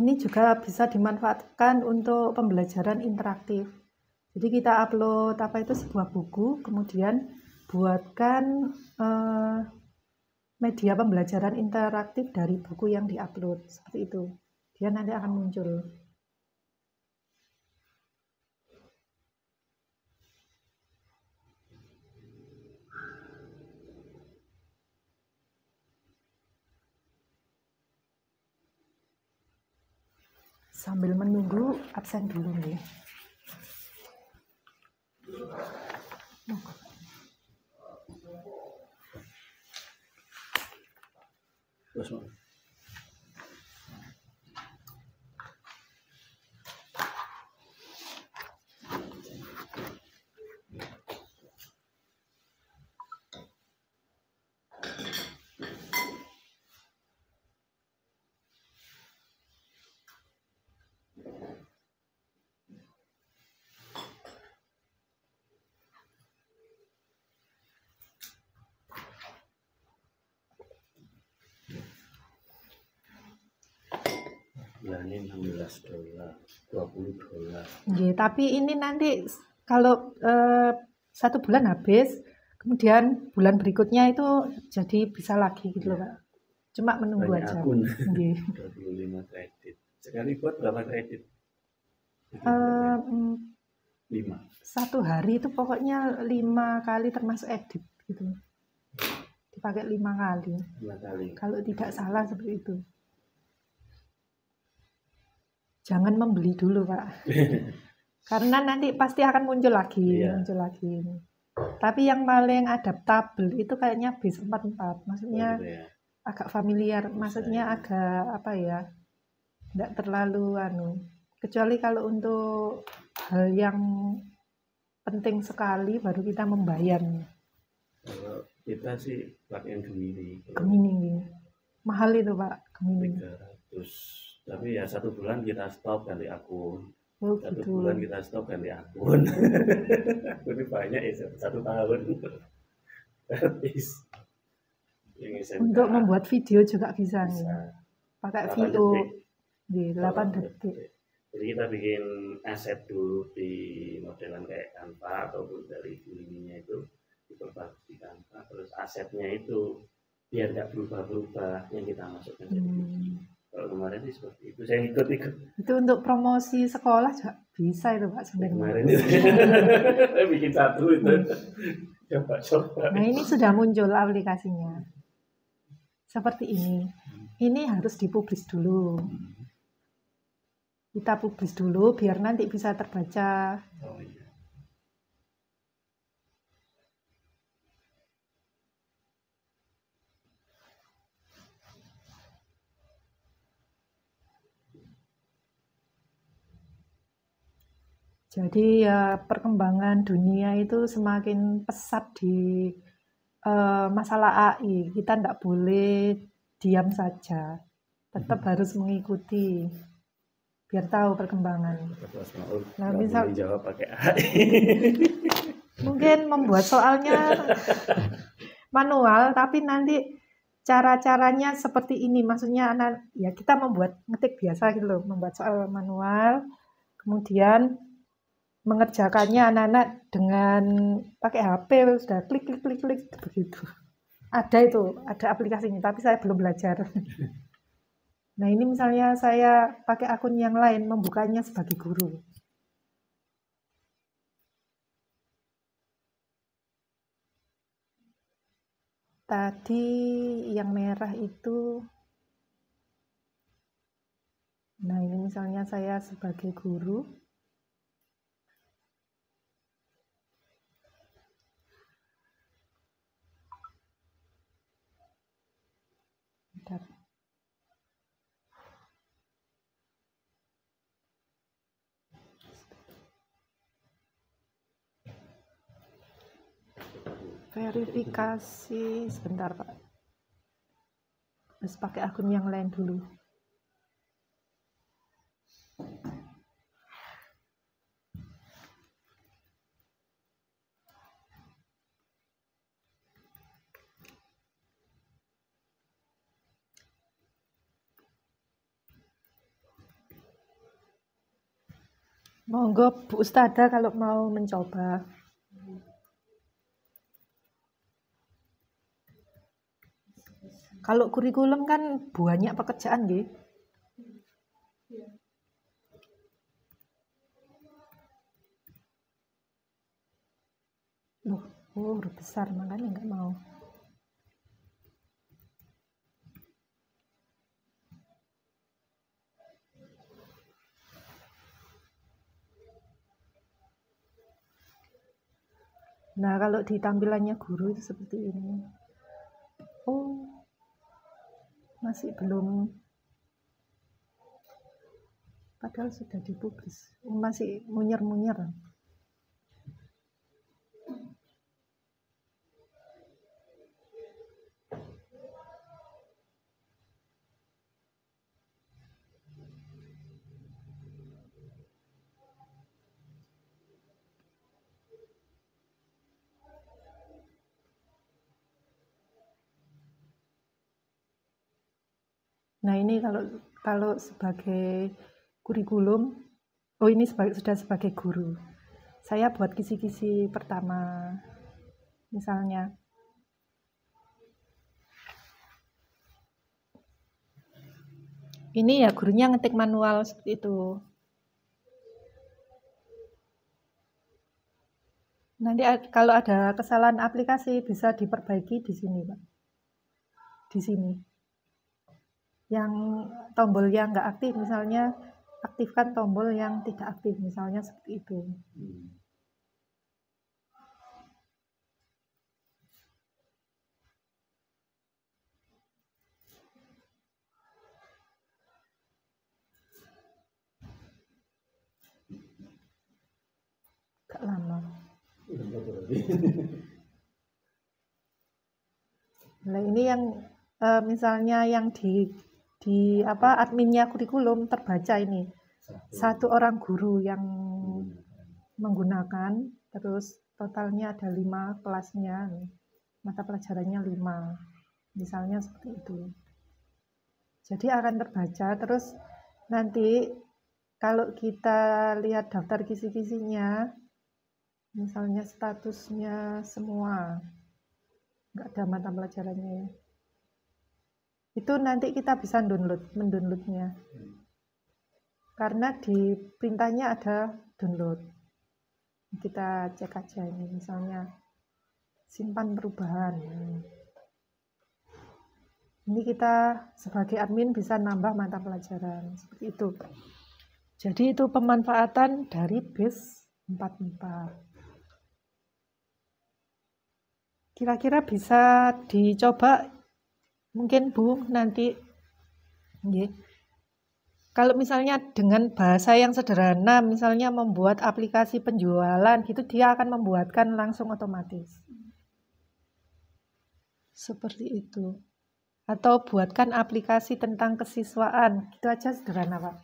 Ini juga bisa dimanfaatkan untuk pembelajaran interaktif. Jadi kita upload sebuah buku, kemudian buatkan media pembelajaran interaktif dari buku yang diupload, seperti itu. Dia nanti akan muncul. Sambil menunggu, absen dulu nih. Bulannya $16, $20. Tapi ini nanti kalau 1 bulan habis, kemudian bulan berikutnya itu jadi bisa lagi gitu loh, Pak. Cuma menunggu Banyak aja. akun. 25 kredit. Sekali buat berapa kredit? 5. 1 hari itu pokoknya 5 kali termasuk edit gitu. Dipakai 5 kali. 5 kali. Kalau tidak salah seperti itu. Jangan membeli dulu, Pak. Karena nanti pasti akan muncul lagi. Tapi yang paling adaptabel itu kayaknya B44. Maksudnya agak familiar, maksudnya agak tidak terlalu kecuali kalau untuk hal yang penting sekali baru kita membayar. Kalau kita sih pakai Gemini. Mahal itu, Pak, Gemini. 300. Tapi ya 1 bulan kita stop ganti akun. 1 gitu. bulan kita stop ganti akun. Ini banyak ya 1 tahun. Gratis. Untuk membuat video juga bisa. Pakai VO 8 detik. Jadi kita bikin aset dulu di modelan kayak Canva ataupun dari Gemini-nya itu diperbaiki di Canva. Terus asetnya itu biar nggak berubah-berubah yang kita masukkan jadi video. Kalau kemarin sih seperti itu, saya ikut. Itu untuk promosi sekolah juga bisa itu, Pak, sebenarnya. Kemarin itu bikin 1 itu. Coba. Nah, ini sudah muncul aplikasinya. Seperti ini. Ini harus dipublis dulu. Kita publis dulu biar nanti bisa terbaca. Oh, iya. Jadi ya perkembangan dunia itu semakin pesat di masalah AI. Kita tidak boleh diam saja. Tetap harus mengikuti biar tahu perkembangan. Nah, misal jawab pakai AI. Mungkin membuat soalnya manual, tapi nanti cara-caranya seperti ini. Maksudnya ya kita membuat ngetik biasa gitu loh, membuat soal manual, kemudian mengerjakannya anak-anak dengan pakai HP, sudah klik begitu. Ada itu, ada aplikasinya, tapi saya belum belajar. Nah, ini misalnya saya pakai akun yang lain, membukanya sebagai guru. Tadi yang merah itu, nah ini misalnya saya sebagai guru. Bentar. Verifikasi, sebentar Pak. Harus pakai akun yang lain dulu. Monggo Bu Ustadzah kalau mau mencoba. Kalau kurikulum kan banyak pekerjaan nggih. Loh, huruf besar makanya nggak mau. Nah, kalau di tampilannya guru itu seperti ini. Oh, masih belum. Padahal sudah dipublis. Masih munyer-munyer. Nah, ini kalau sebagai kurikulum, oh ini sudah sebagai guru. Saya buat kisi-kisi pertama. Misalnya, ini ya gurunya ngetik manual seperti itu. Nanti kalau ada kesalahan aplikasi bisa diperbaiki di sini, Pak. Di sini. Yang tombol yang nggak aktif, misalnya aktifkan tombol yang tidak aktif, misalnya seperti itu. Agak lama. Nah, ini yang misalnya yang di adminnya kurikulum terbaca ini. Satu orang guru yang menggunakan, terus totalnya ada 5 kelasnya, mata pelajarannya 5. Misalnya seperti itu. Jadi akan terbaca, terus nanti kalau kita lihat daftar kisi-kisinya, misalnya statusnya semua, nggak ada mata pelajarannya ya. Itu nanti kita bisa mendownloadnya. Karena di perintahnya ada download. Kita cek aja ini, misalnya simpan perubahan. Ini kita sebagai admin bisa nambah mata pelajaran, seperti itu. Jadi itu pemanfaatan dari BASE 44. Kira-kira bisa dicoba mungkin Bu nanti. Kalau misalnya dengan bahasa yang sederhana, misalnya membuat aplikasi penjualan, gitu dia akan membuatkan langsung otomatis. Seperti itu. Atau buatkan aplikasi tentang kesiswaan, gitu aja sederhana Pak.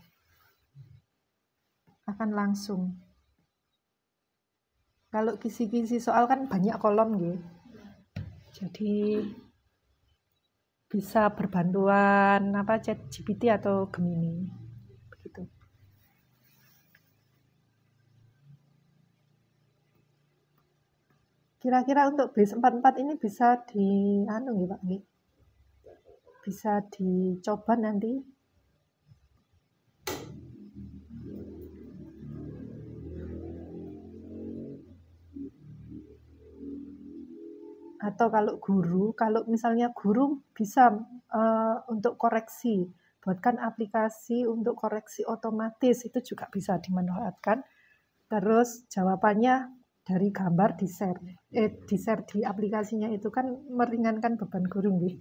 Akan langsung. Kalau kisi-kisi soal kan banyak kolom gitu. Jadi bisa berbantuan ChatGPT atau Gemini. Begitu. Kira-kira untuk B44 ini bisa Pak nggih. Bisa dicoba nanti. Atau kalau misalnya guru bisa untuk koreksi, buatkan aplikasi untuk koreksi otomatis, itu juga bisa dimanfaatkan. Terus jawabannya dari gambar di-share di aplikasinya, itu kan meringankan beban guru nggih.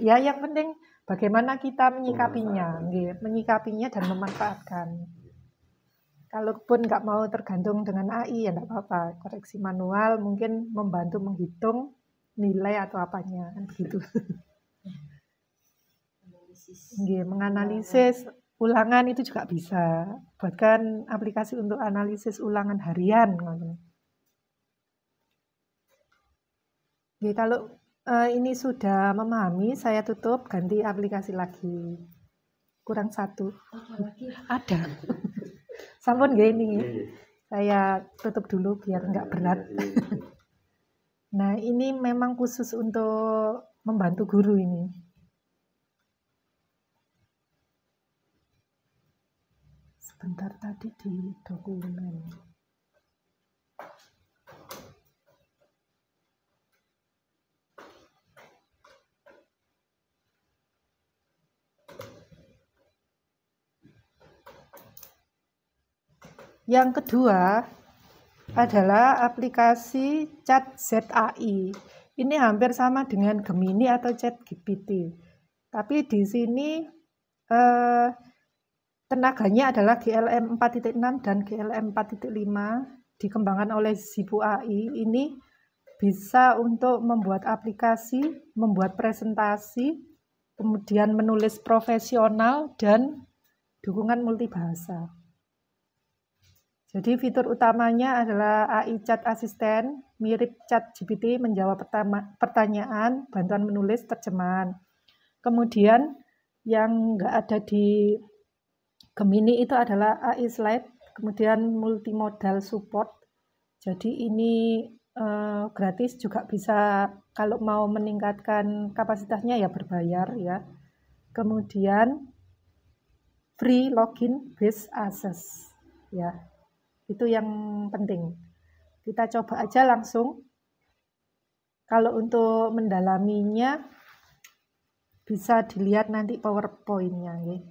Ya, yang penting bagaimana kita menyikapinya dan memanfaatkan. Kalaupun nggak mau tergantung dengan AI ya nggak apa-apa, koreksi manual mungkin membantu menghitung nilai atau apanya kan begitu. Menganalisis ulangan itu juga bisa. Buatkan aplikasi untuk analisis ulangan harian. Kalau ini sudah memahami, saya tutup, ganti aplikasi lagi. Kurang satu. Ada. Sampun nggih ini. Saya tutup dulu biar nggak berat. Nah, ini memang khusus untuk membantu guru ini. Sebentar tadi di dokumen. Yang kedua adalah aplikasi Chat ZAI. Ini hampir sama dengan Gemini atau Chat GPT. Tapi di sini tenaganya adalah GLM 4.6 dan GLM 4.5 dikembangkan oleh Zipu AI. Ini bisa untuk membuat aplikasi, membuat presentasi, kemudian menulis profesional dan dukungan multibahasa. Jadi fitur utamanya adalah AI Chat Assistant, mirip Chat GPT, menjawab pertanyaan, bantuan menulis, terjemahan. Kemudian yang nggak ada di Gemini itu adalah AI Slide, kemudian multimodal support. Jadi ini gratis, juga bisa kalau mau meningkatkan kapasitasnya ya berbayar ya. Kemudian free login based access ya. Itu yang penting. Kita coba aja langsung. Kalau untuk mendalaminya bisa dilihat nanti PowerPoint-nya nggih.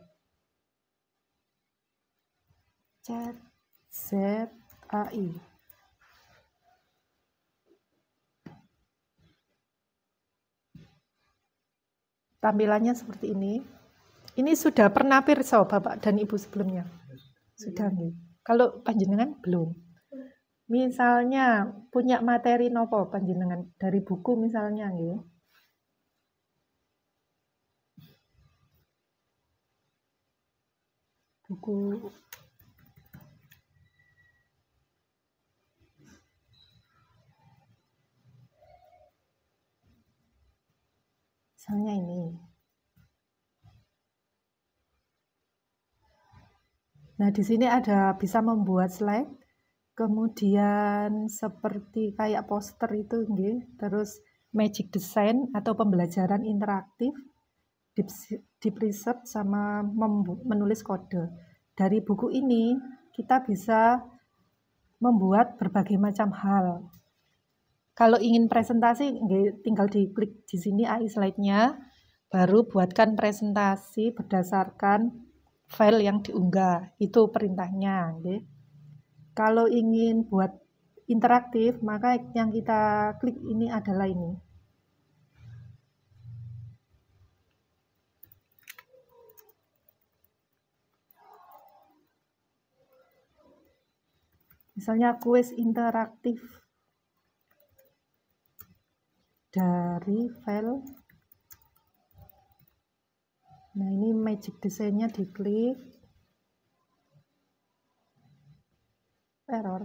Chat ZAI. Tampilannya seperti ini. Ini sudah pernah pirsa Bapak dan Ibu sebelumnya? Sudah nggih. Kalau panjenengan belum. Misalnya punya materi nopo panjenengan dari buku misalnya nggih. Buku misalnya ini. Nah, di sini ada bisa membuat slide, kemudian seperti kayak poster itu nggih, terus magic design atau pembelajaran interaktif, deep research sama menulis kode. Dari buku ini kita bisa membuat berbagai macam hal. Kalau ingin presentasi tinggal diklik di sini AI slide-nya, baru buatkan presentasi berdasarkan file yang diunggah, itu perintahnya. Kalau ingin buat interaktif, maka yang kita klik ini adalah ini. Misalnya kuis interaktif dari file. Nah, ini magic design-nya diklik. Error.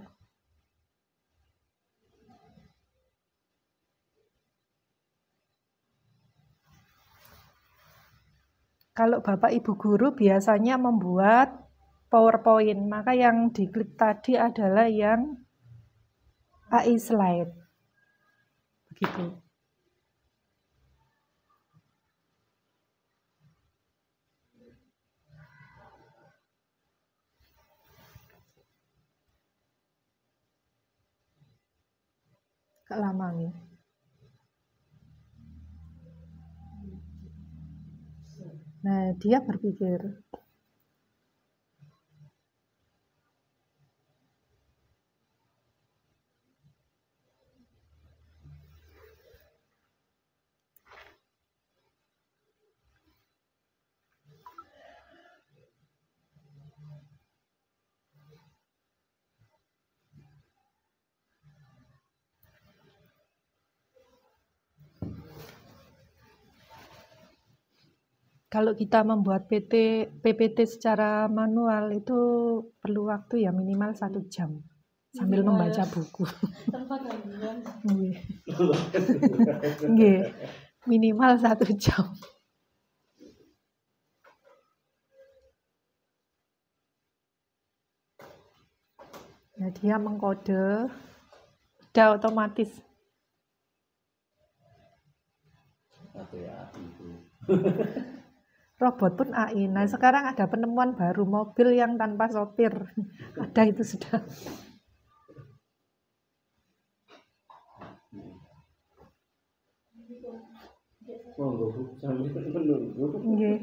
Kalau Bapak Ibu guru biasanya membuat PowerPoint, maka yang diklik tadi adalah yang AI slide. gitu. Gak lama nih. Nah, dia berpikir, kalau kita membuat PPT secara manual itu perlu waktu ya minimal 1 jam sambil membaca buku. Tanpa gangguan. Nggih. Nggih, minimal 1 jam. Nah, dia mengkode, udah otomatis. Robot pun AI. Nah, sekarang ada penemuan baru, mobil yang tanpa sopir. Ada itu sudah. Nggih.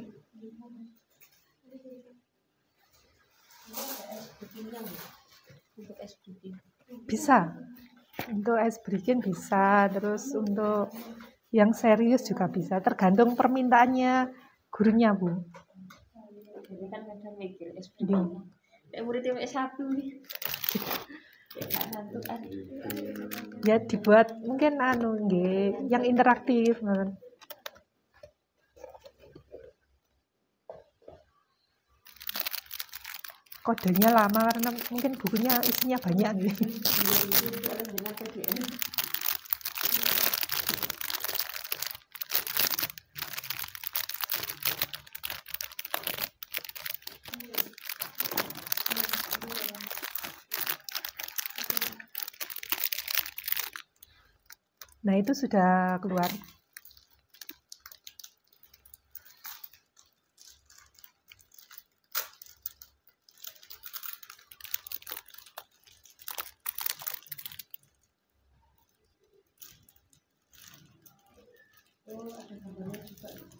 Untuk es breaking. Bisa. Untuk ice breaking bisa, terus untuk yang serius juga bisa, tergantung permintaannya gurunya, Bu. Jadi kan kadang mikir es breaking. Kayak muridnya S1 nih. Kayak ngantuk kan. Ya dibuat mungkin nggih, yang interaktif. Kodenya lama karena mungkin bukunya isinya banyak gitu. Nah, itu sudah keluar.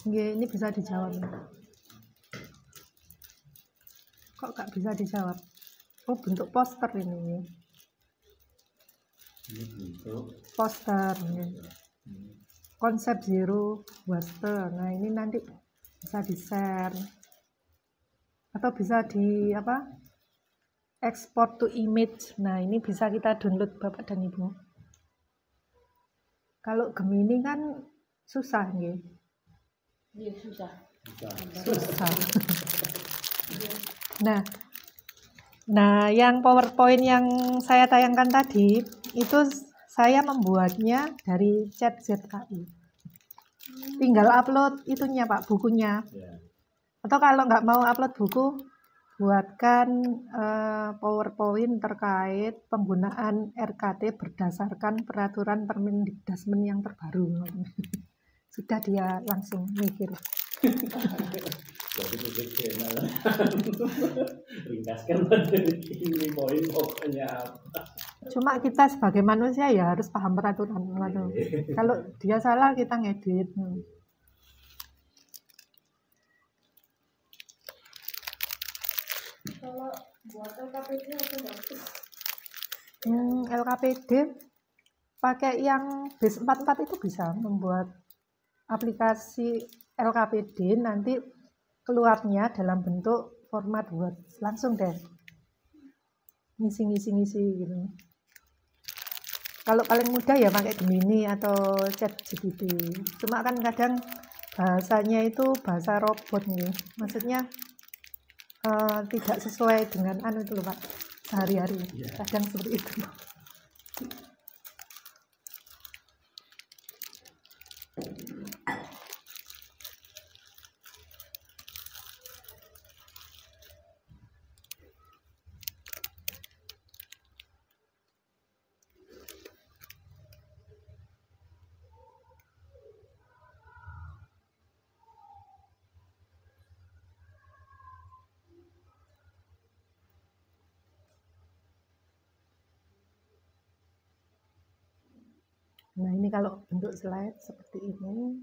Ini bisa dijawab. Kok gak bisa dijawab? Oh, bentuk poster ini. Poster. Konsep zero waste. Nah, ini nanti bisa di-share. Atau bisa di export to image. Nah, ini bisa kita download Bapak dan Ibu. Kalau Gemini kan susah nggih. Iya, susah. Susah. Nah, yang PowerPoint yang saya tayangkan tadi itu saya membuatnya dari chat ZKI. Tinggal upload itunya Pak, bukunya. Atau kalau nggak mau upload buku, buatkan PowerPoint terkait penggunaan RKT berdasarkan peraturan Permendikdasmen yang terbaru. Sudah dia langsung mikir. Jadi ringkaskan ini poin pokoknya apa. Cuma kita sebagai manusia ya harus paham peraturan. Kalau dia salah kita ngedit. Kalau buat LKPD apa bagus? LKPD pakai yang base 44 itu bisa membuat aplikasi LKPD, nanti keluarnya dalam bentuk format Word. Langsung deh ngisi gitu. Kalau paling mudah ya pakai Gemini atau ChatGPT. Cuma kan kadang bahasanya itu bahasa robot nih. Maksudnya tidak sesuai dengan itu loh Pak, sehari-hari. Kadang seperti itu. Nah, ini kalau bentuk slide seperti ini.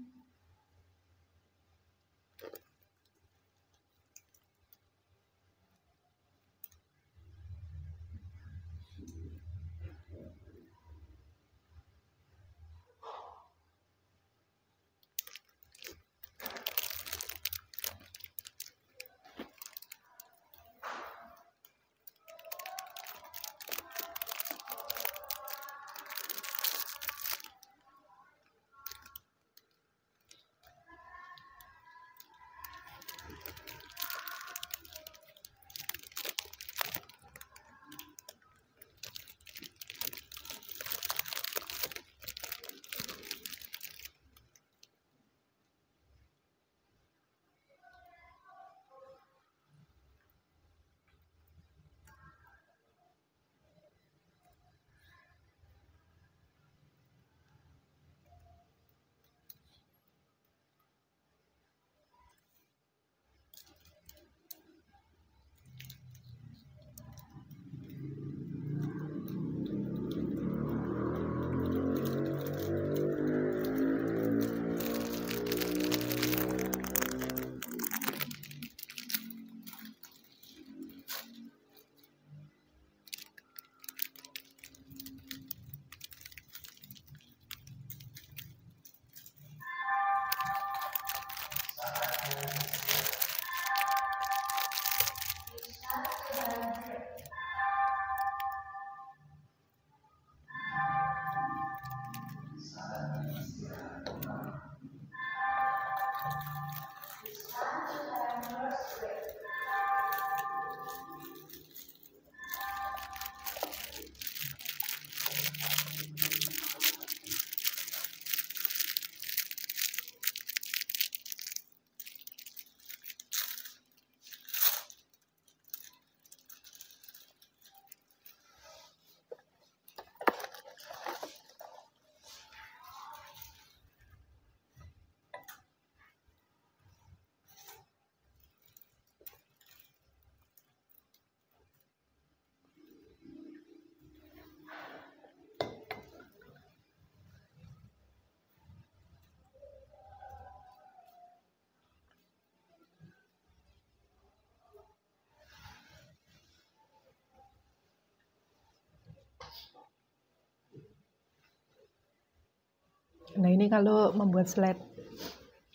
Nah, ini kalau membuat slide.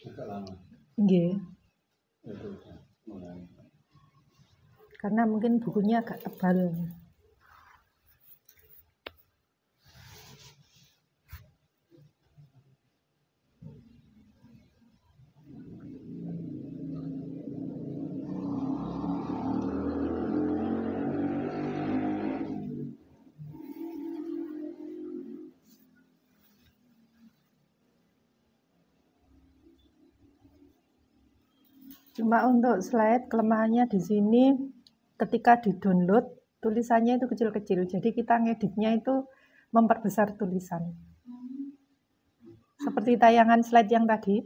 Agak lama. Nggih. Itu mulai. Karena mungkin bukunya agak tebal. Cuma untuk slide kelemahannya di sini ketika di-download tulisannya itu kecil-kecil. Jadi kita ngeditnya itu memperbesar tulisan. Seperti tayangan slide yang tadi.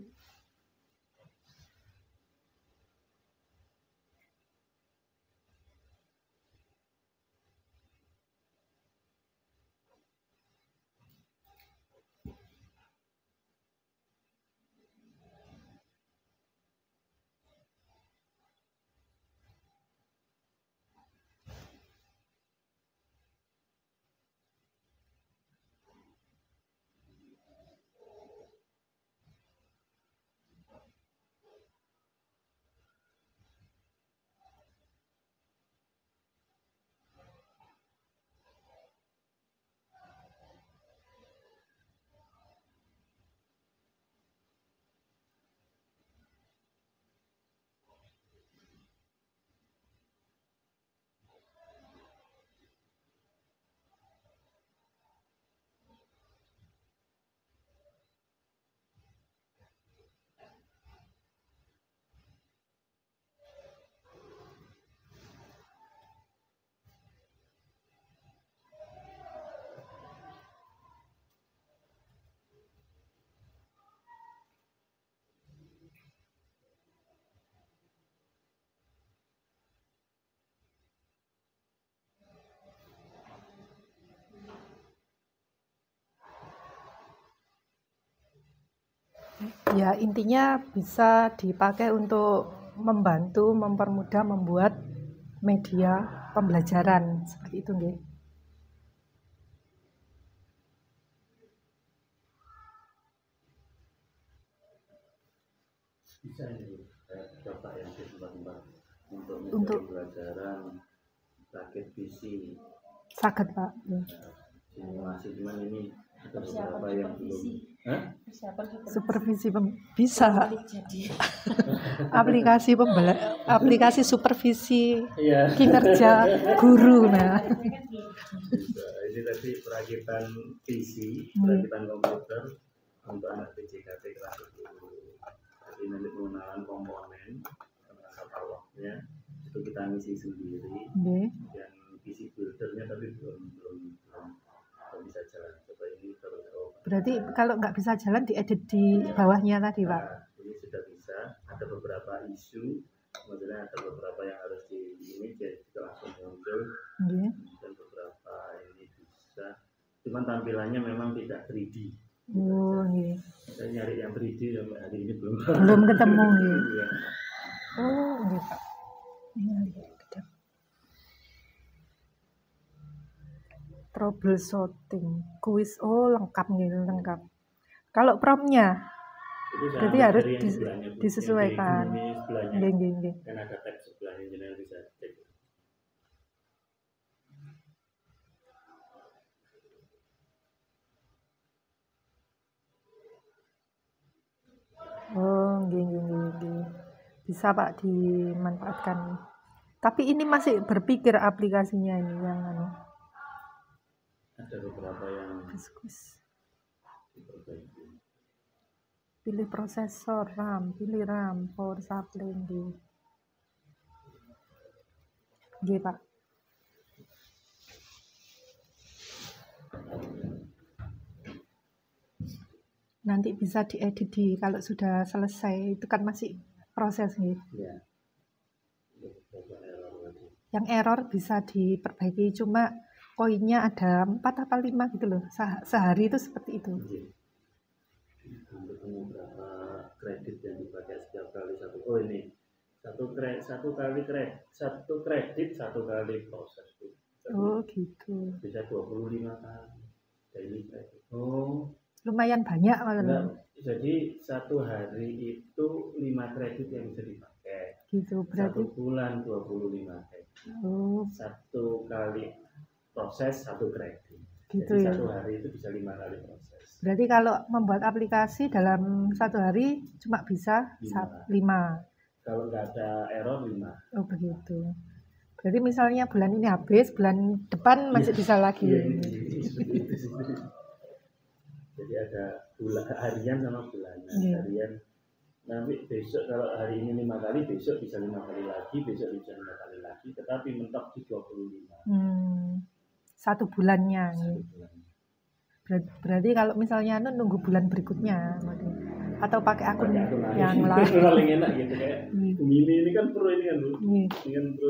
Ya, intinya bisa dipakai untuk membantu, mempermudah membuat media pembelajaran seperti itu, nggih. Bisa ini Bapak yang di tempat-tempat untuk media Untuk pembelajaran rakit PC. saged, Pak. Ya. Simulasi cuman ini ada Persiapan beberapa yang belum. supervisi. Hah? Persiapan Supervisi bisa jadi. aplikasi supervisi Iya. kinerja guru. Nah, Ini tadi perakitan PC, perakitan komputer untuk anak PJKT kelas 10. Jadi nanti pengenalan komponen, perangkat awalnya itu kita ngisi sendiri. nggih. Yang PC buildernya tapi belum bisa jalan. Coba ini terus. Berarti kalau nggak bisa jalan diedit di bawahnya tadi, Pak. Nah, ini sudah bisa. Ada beberapa isu, maksudnya ada beberapa yang harus ini jadi langsung muncul. Nggih. Dan beberapa ini bisa. Cuman tampilannya memang tidak 3D. Oh, nggih. Saya nyari yang 3D sampai hari ini belum. Belum ketemu, nggih. Iya. Oh, nggih, Pak. Iya. Troubleshooting, kuis, oh lengkap nih, lengkap. Kalau promnya Itu saya berarti ambil harus dari yang sebelahnya, Bu. disesuaikan. Yang di sebelahnya. Nggih, nggih, nggih. Kan ada tab sebelahnya jadi bisa cek. Oh, nggih, nggih, nggih, nggih. Bisa, Pak, dimanfaatkan. Tapi ini masih berpikir aplikasinya ini yang anu. Ada beberapa yang Diskus. diperbaiki. Pilih prosesor, pilih RAM, power supply, nggih. Nggih, Pak. Nanti bisa diedit kalau sudah selesai, itu kan masih proses nih. Iya. Beberapa error tadi. Yang error bisa diperbaiki, cuma koinnya ada 4 apa 5 gitu loh. Sehari itu seperti itu. Iya. Ketemu berapa kredit yang dipakai setiap kali satu. Oh ini satu kredit satu kali proses. Oh gitu. Bisa 25 kali daily kredit. Oh. Lumayan banyak malah. Enggak, jadi satu hari itu 5 kredit yang bisa dipakai. Gitu berarti. 1 bulan 25 kredit. Oh. Satu kali proses 1 kredit. Gitu Jadi ya. satu hari itu bisa 5 kali proses. Berarti kalau membuat aplikasi dalam 1 hari cuma bisa 5. Kalau nggak ada error 5. Oh begitu. Berarti misalnya bulan ini habis, bulan depan masih bisa lagi. Iya, jadi ada harian sama bulanan. Iya. Harian nanti besok kalau hari ini 5 kali, besok bisa 5 kali lagi, besok bisa 5 kali lagi, tetapi mentok di 25. 1 bulannya. 1 bulan. Berarti kalau misalnya nunggu bulan berikutnya atau pakai akun yang lain. lain. Paling enak gitu kayak ini kan pro ini kan Bu. Ini kan pro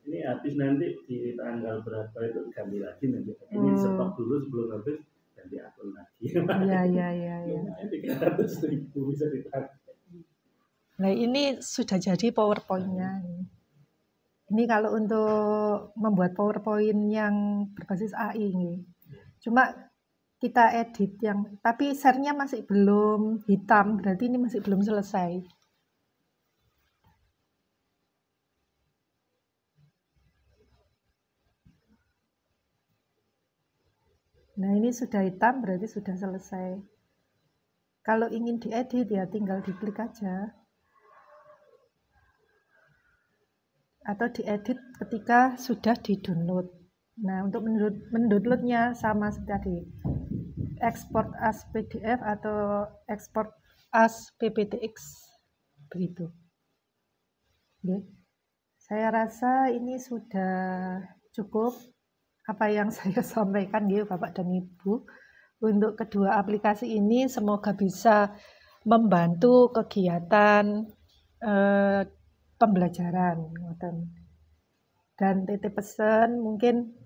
ini habis nanti di tanggal berapa itu ganti lagi nanti. Ini stop dulu sebelum habis ganti akun lagi. Iya. 300.000 bisa dipakai. Nah ini sudah jadi PowerPoint-nya. Ini kalau untuk membuat PowerPoint yang berbasis AI nih. Cuma kita edit tapi share-nya masih belum hitam, berarti ini masih belum selesai. Nah ini sudah hitam, berarti sudah selesai. Kalau ingin diedit ya tinggal diklik aja. Atau diedit ketika sudah di-download. Nah, untuk mendownloadnya sama seperti tadi. Export as PDF atau export as PPTX. Begitu. Oke. Saya rasa ini sudah cukup apa yang saya sampaikan ya Bapak dan Ibu. Untuk kedua aplikasi ini semoga bisa membantu kegiatan pembelajaran. Dan titip pesan mungkin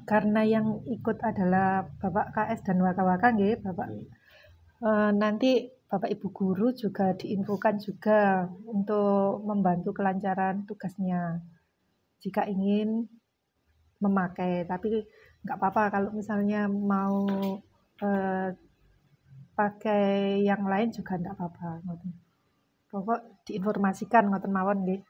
karena yang ikut adalah Bapak KS dan Waka-Waka nggih, Bapak. Nanti Bapak Ibu guru juga diinfokan juga untuk membantu kelancaran tugasnya jika ingin memakai. Tapi nggak apa-apa kalau misalnya mau pakai yang lain juga nggak apa-apa. Pokok diinformasikan ngoten mawon nggih.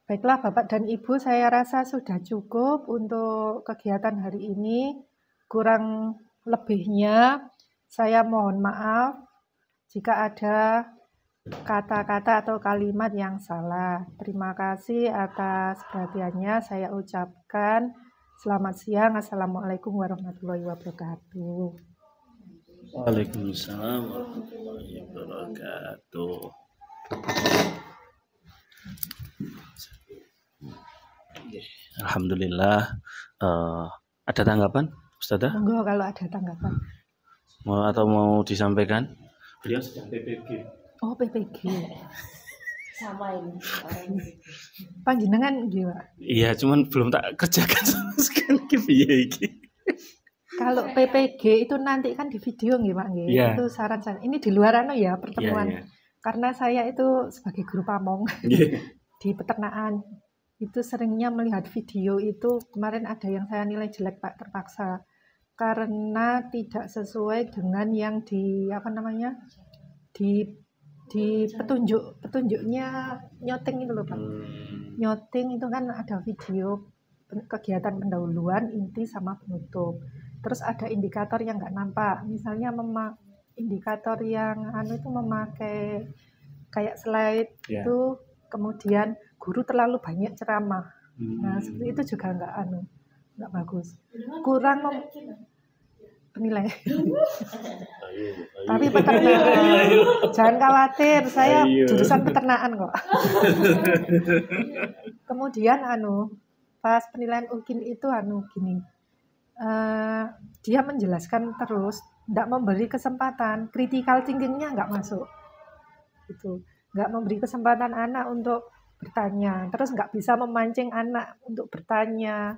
Baiklah Bapak dan Ibu, saya rasa sudah cukup untuk kegiatan hari ini. Kurang lebihnya saya mohon maaf jika ada kata-kata atau kalimat yang salah. Terima kasih atas perhatiannya. Saya ucapkan selamat siang. Assalamualaikum warahmatullahi wabarakatuh. Waalaikumsalam warahmatullahi wabarakatuh. Alhamdulillah. Ada tanggapan, Ustazah? Monggo kalau ada tanggapan. Mau disampaikan? Beliau sedang PPG. Oh, PPG. Sama ini. Panjenengan nggih, Pak? Iya, cuman belum tak kerjakan sama sekali piye iki. Kalau PPG itu nanti kan di video nggih, Pak nggih. Iya. Itu saran saya. Ini di luar ya pertemuan. Iya, iya. Karena saya itu sebagai guru pamong Iya. di peternakan itu seringnya melihat video itu. Kemarin ada yang saya nilai jelek Pak, terpaksa karena tidak sesuai dengan yang di petunjuknya nyoting itu loh Pak. Nyoting itu kan ada video kegiatan pendahuluan, inti sama penutup. Terus ada indikator yang nggak nampak. Misalnya indikator yang itu memakai kayak slide itu, kemudian guru terlalu banyak ceramah. Nah, seperti itu juga nggak bagus. Kurang penilai. Tapi peternakan, jangan khawatir, saya jurusan peternakan kok. Kemudian pas penilaian UKIN itu gini, dia menjelaskan terus, tidak memberi kesempatan, critical thinkingnya nggak masuk, itu nggak memberi kesempatan anak untuk bertanya, terus nggak bisa memancing anak untuk bertanya,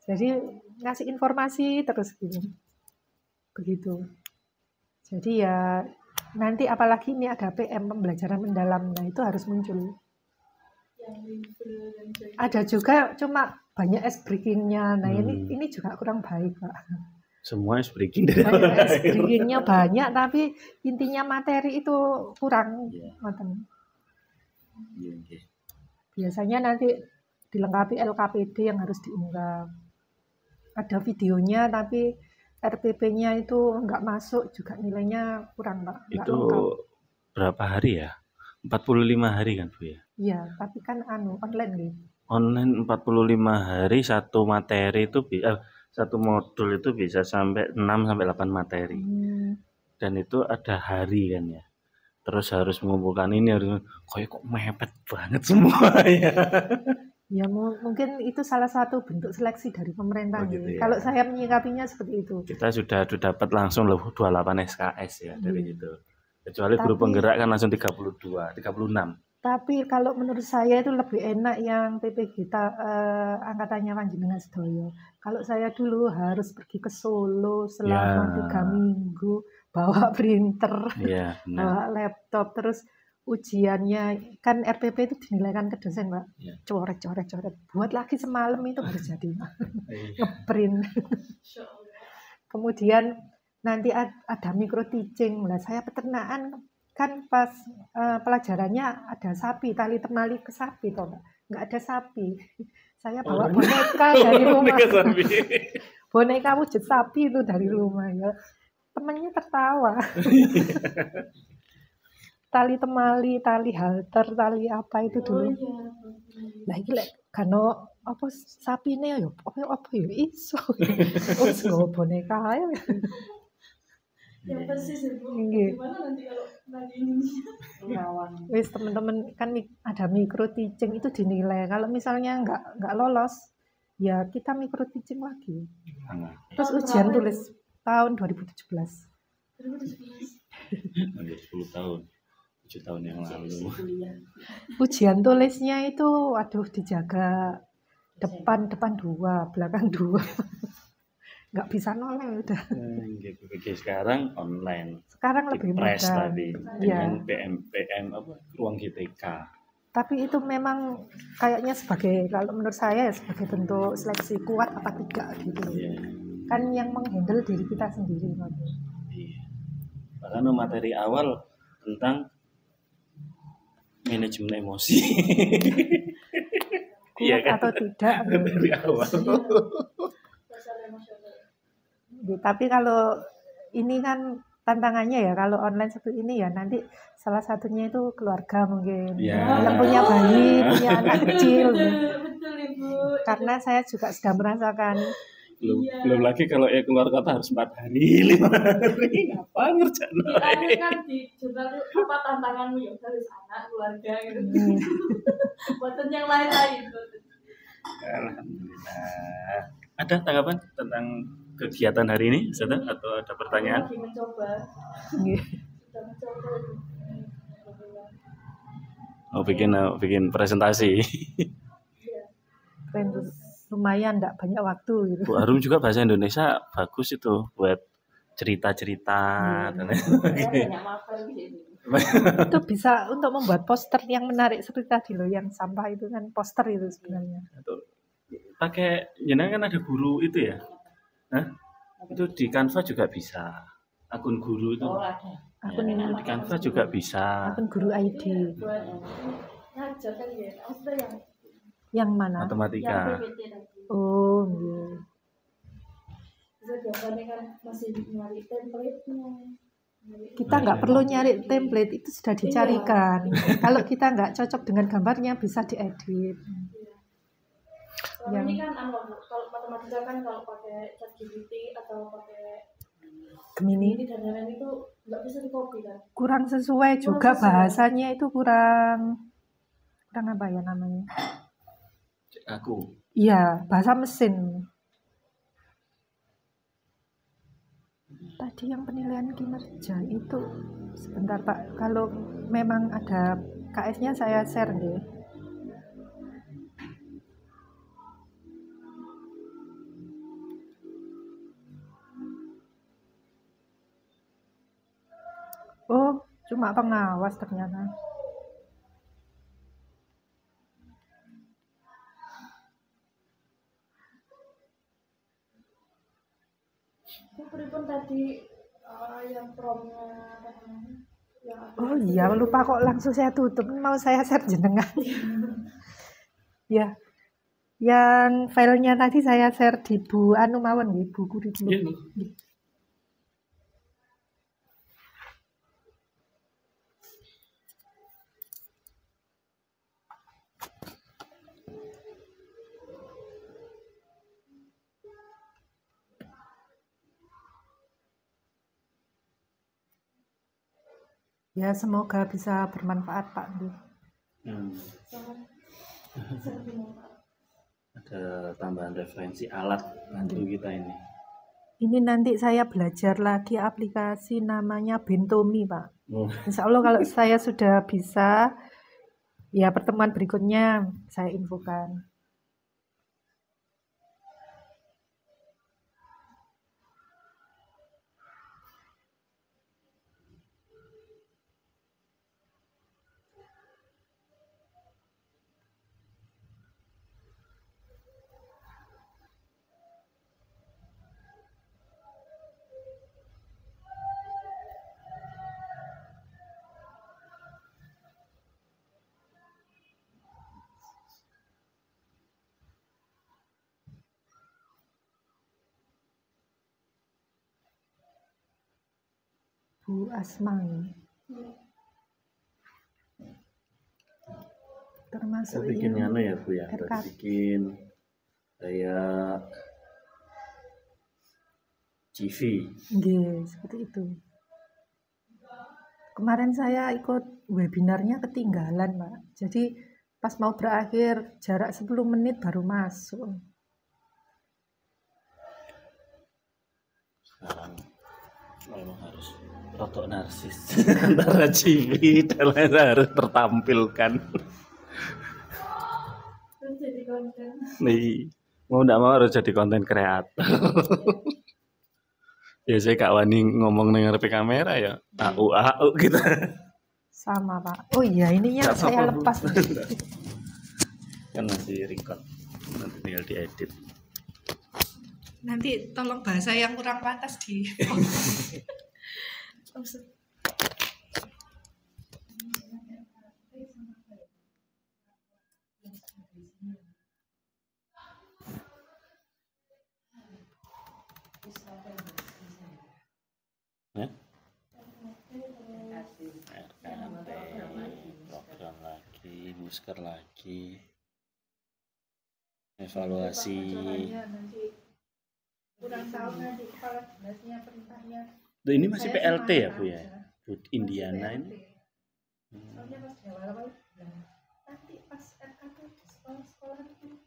jadi ngasih informasi terus gini, begitu. Jadi ya nanti apalagi ini ada PM, pembelajaran mendalam, nah itu harus muncul. Ada juga cuma banyak ice breaking-nya. Nah, ini juga kurang baik, Pak. Semua ice breaking dari ice breaking-nya banyak tapi intinya materi itu kurang. Biasanya nanti dilengkapi LKPD yang harus diunggah. Ada videonya tapi RPP-nya itu nggak masuk, juga nilainya kurang, Pak. Itu berapa hari ya? 45 hari kan, Bu ya? Iya, tapi kan online nih. Online 45 hari, satu materi itu satu modul itu bisa sampai 6 sampai 8 materi. Dan itu ada hari kan ya. Terus harus mengumpulkan ini, harus kok mepet banget semua ya. Ya mungkin itu salah satu bentuk seleksi dari pemerintah. Gitu ya. Kalau saya menyikapinya seperti itu. Kita sudah dapat langsung 28 SKS ya dari itu. Kecuali guru penggerak kan langsung 36. Tapi kalau menurut saya itu lebih enak yang PPG angkatannya Panjenengan Sedoyo. Kalau saya dulu harus pergi ke Solo selama 3 minggu, bawa printer, bawa laptop, terus ujiannya kan RPP itu dinilaikan ke dosen, Pak. Coret. Buat lagi semalam itu baru jadi, Pak. Ngeprint. Kemudian nanti ada micro teaching. Nah, saya peternakan kan pas pelajarannya ada sapi, tali temali ke sapi toh, Pak. Nggak ada sapi. Saya bawa boneka dari rumah. Boneka wujud sapi itu dari rumah ya. Temannya tertawa. Tali temali, tali halter, tali apa itu dulu. Nah, iki lek kano apa sapine ya apa ya iso. Wis nggo boneka ae. Yang persis itu. Gimana nanti kalau ini wis teman-teman kan ada micro teaching itu dinilai. Kalau misalnya nggak lolos, ya kita micro teaching lagi. Terus ujian tulis tahun 2017. 10 tahun. 7 tahun yang lalu. Ujian tulisnya itu dijaga depan 2, belakang 2. nggak bisa noleh udah. Gitu. Sekarang online. Sekarang lebih Dipres mudah. tadi Iya. dengan PM apa ruang GTK. Tapi itu memang kayaknya sebagai, kalau menurut saya ya sebagai bentuk seleksi kuat apa tidak gitu. Iya. Kan yang menghandle diri kita sendiri. Iya. Bahkan materi awal tentang manajemen emosi. Iya Kuat kan? atau tidak. Dari awal. Dasar emosional. Tapi kalau ini kan tantangannya ya, kalau online seperti ini ya nanti salah satunya itu keluarga mungkin. Ya. Yang punya bayi, punya anak kecil. Betul Ibu. Karena saya juga sudah merasakan. Belum lagi kalau keluar kota harus 4 hari, 5 hari. Apa ngerjain? Kita kan di jurnal itu apa tantanganmu ya harus anak keluarga gitu. Buatan yang lain-lain. Alhamdulillah. Ada tanggapan tentang kegiatan hari ini, Ustazah? Atau ada pertanyaan? Lagi mencoba. Iya. Sudah mencoba. Oh, bikin presentasi. Iya. Keren tuh. Lumayan enggak banyak waktu gitu. Bu Arum juga bahasa Indonesia bagus itu buat cerita-cerita dan lain Banyak makan gitu. Itu bisa untuk membuat poster yang menarik seperti tadi loh, yang sampah itu kan poster itu sebenarnya. pakai jenengan kan ada guru itu ya. Hah? Itu di Canva juga bisa. Akun guru itu. Oh, ada. Akun Ya, di Canva juga bisa. akun guru ID. Buat ngajar kan ya. Maksudnya Yang mana? yang Matematika. PPT tadi. Oh, iya. Bisa gambarnya kan masih nyari template-nya. Kita nggak perlu nyari template, itu sudah dicarikan. Kalau kita nggak cocok dengan gambarnya bisa diedit. Kalau ini kan kalau matematika kan kalau pakai ChatGPT atau pakai Gemini ini dan lain-lain itu nggak bisa di-copy kan. kurang sesuai juga bahasanya, itu kurang apa ya namanya? Aku. Iya, bahasa mesin. Tadi yang penilaian kinerja itu sebentar Pak, kalau memang ada KS-nya saya share deh. Oh, cuma pengawas ternyata. Itu pripun tadi yang promnya yang ada. Oh iya, lupa kok langsung saya tutup. Mau saya share jenengan. Ya. Yang filenya tadi saya share di Bu Anu mawon nggih, Bu Kurikulum. Iya, Nggih. Ya, semoga bisa bermanfaat Pak. Ada tambahan referensi alat bantu kita ini. Ini nanti saya belajar lagi aplikasi namanya Bentomi Pak. Oh. Insya Allah kalau saya sudah bisa, ya pertemuan berikutnya saya infokan. Bu Asma ini. Termasuk Saya bikin yang anu ya Bu ya, RK. bikin kayak CV. Nggih, seperti itu. Kemarin saya ikut webinarnya ketinggalan, Pak. Jadi pas mau berakhir jarak 10 menit baru masuk. Sekarang memang harus rotok narsis antara CV dan lain harus tertampilkan. Terus jadi konten. Nih, mau tidak mau harus jadi konten kreator. Biasanya Kak Wani ngomong dengan ngarepe kamera ya. Au gitu. Sama, Pak. Oh iya, ininya Nggak saya apa-apa, Bu. lepas. Kan masih record. Nanti tinggal diedit. Nanti tolong bahasa yang kurang pantas di. Ya? RKT, program lagi, booster lagi, evaluasi. Nanti kurang tahu nanti kepala dinasnya perintahnya. Tuh, ini masih PLT ya Bu ya? Bu Indiana ini. Soalnya pas di awal-awal bilang, nanti pas RKT di sekolah-sekolah itu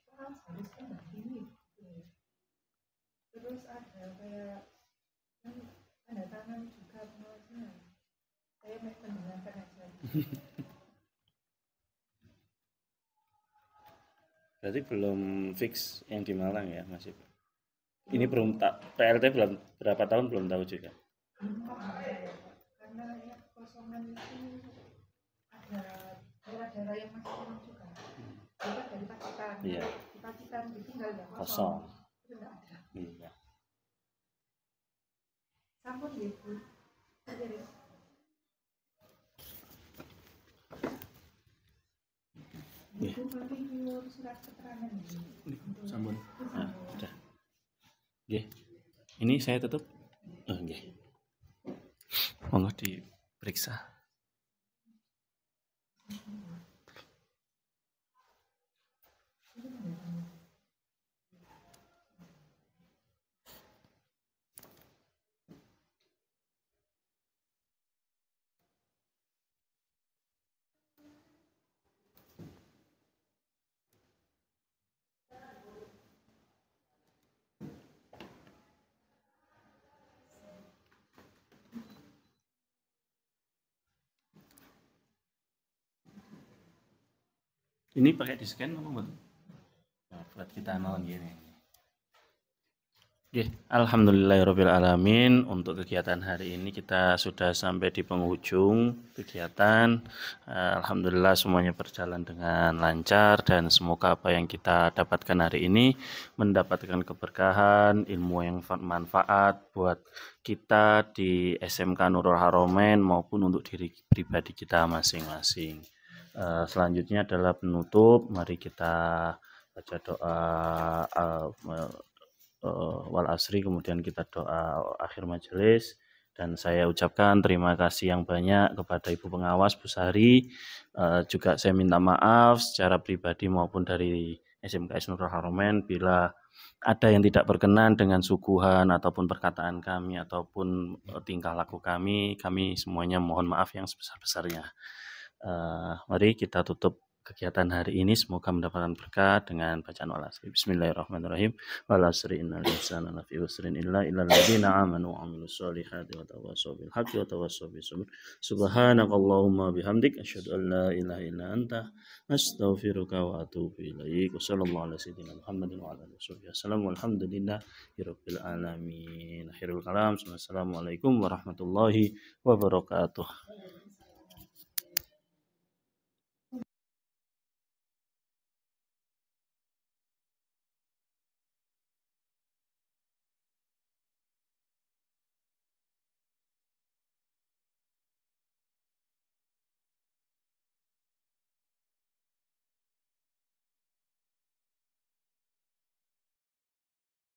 harusnya begini. Terus ada kayak tanda tangan juga pengawasnya. Saya mau mendengarkan aja. Berarti belum fix yang di Malang ya masih. Ini belum PLT belum berapa tahun belum tahu juga. Karena ya kosongan itu ada daerah-daerah yang masih kosong juga. Kita dari Pacitan. Iya. Di Pacitan ditinggal nggak Kosong. Itu nggak ada. Iya. Sampun ya Bu. Ibu nanti nyuruh surat keterangan ini. Sambun. Nah, udah. Oke. Ini saya tutup. Oke. Monggo diperiksa. Ini pakai di scan apa buat? Nah, buat kita nonton gini. Oke, alhamdulillahirobbilalamin. Untuk kegiatan hari ini kita sudah sampai di penghujung kegiatan. Alhamdulillah semuanya berjalan dengan lancar dan semoga apa yang kita dapatkan hari ini mendapatkan keberkahan, ilmu yang bermanfaat buat kita di SMK Nurul Haromain maupun untuk diri pribadi kita masing-masing. Selanjutnya adalah penutup. Mari kita baca doa wal asri, kemudian kita doa akhir majelis, dan saya ucapkan terima kasih yang banyak kepada Ibu Pengawas Bu Sari. Juga saya minta maaf secara pribadi maupun dari SMKS Nurul Haromain bila ada yang tidak berkenan dengan suguhan ataupun perkataan kami ataupun tingkah laku kami semuanya mohon maaf yang sebesar-besarnya. Mari kita tutup kegiatan hari ini, semoga mendapatkan berkah dengan bacaan wal asri. Bismillahirrahmanirrahim. Wal asri innal insana lafi khusrin illa alladzina amanu wa amilus solihati wa tawassaw bil haqqi wa tawassaw bis sabr. Subhanakallahumma bihamdik asyhadu an la ilaha illa anta astaghfiruka wa atubu ilaik. Wassallallahu ala sayyidina Muhammadin wa ala alihi wasallam. Walhamdulillahirabbil alamin. Akhirul kalam. Wassalamualaikum warahmatullahi wabarakatuh.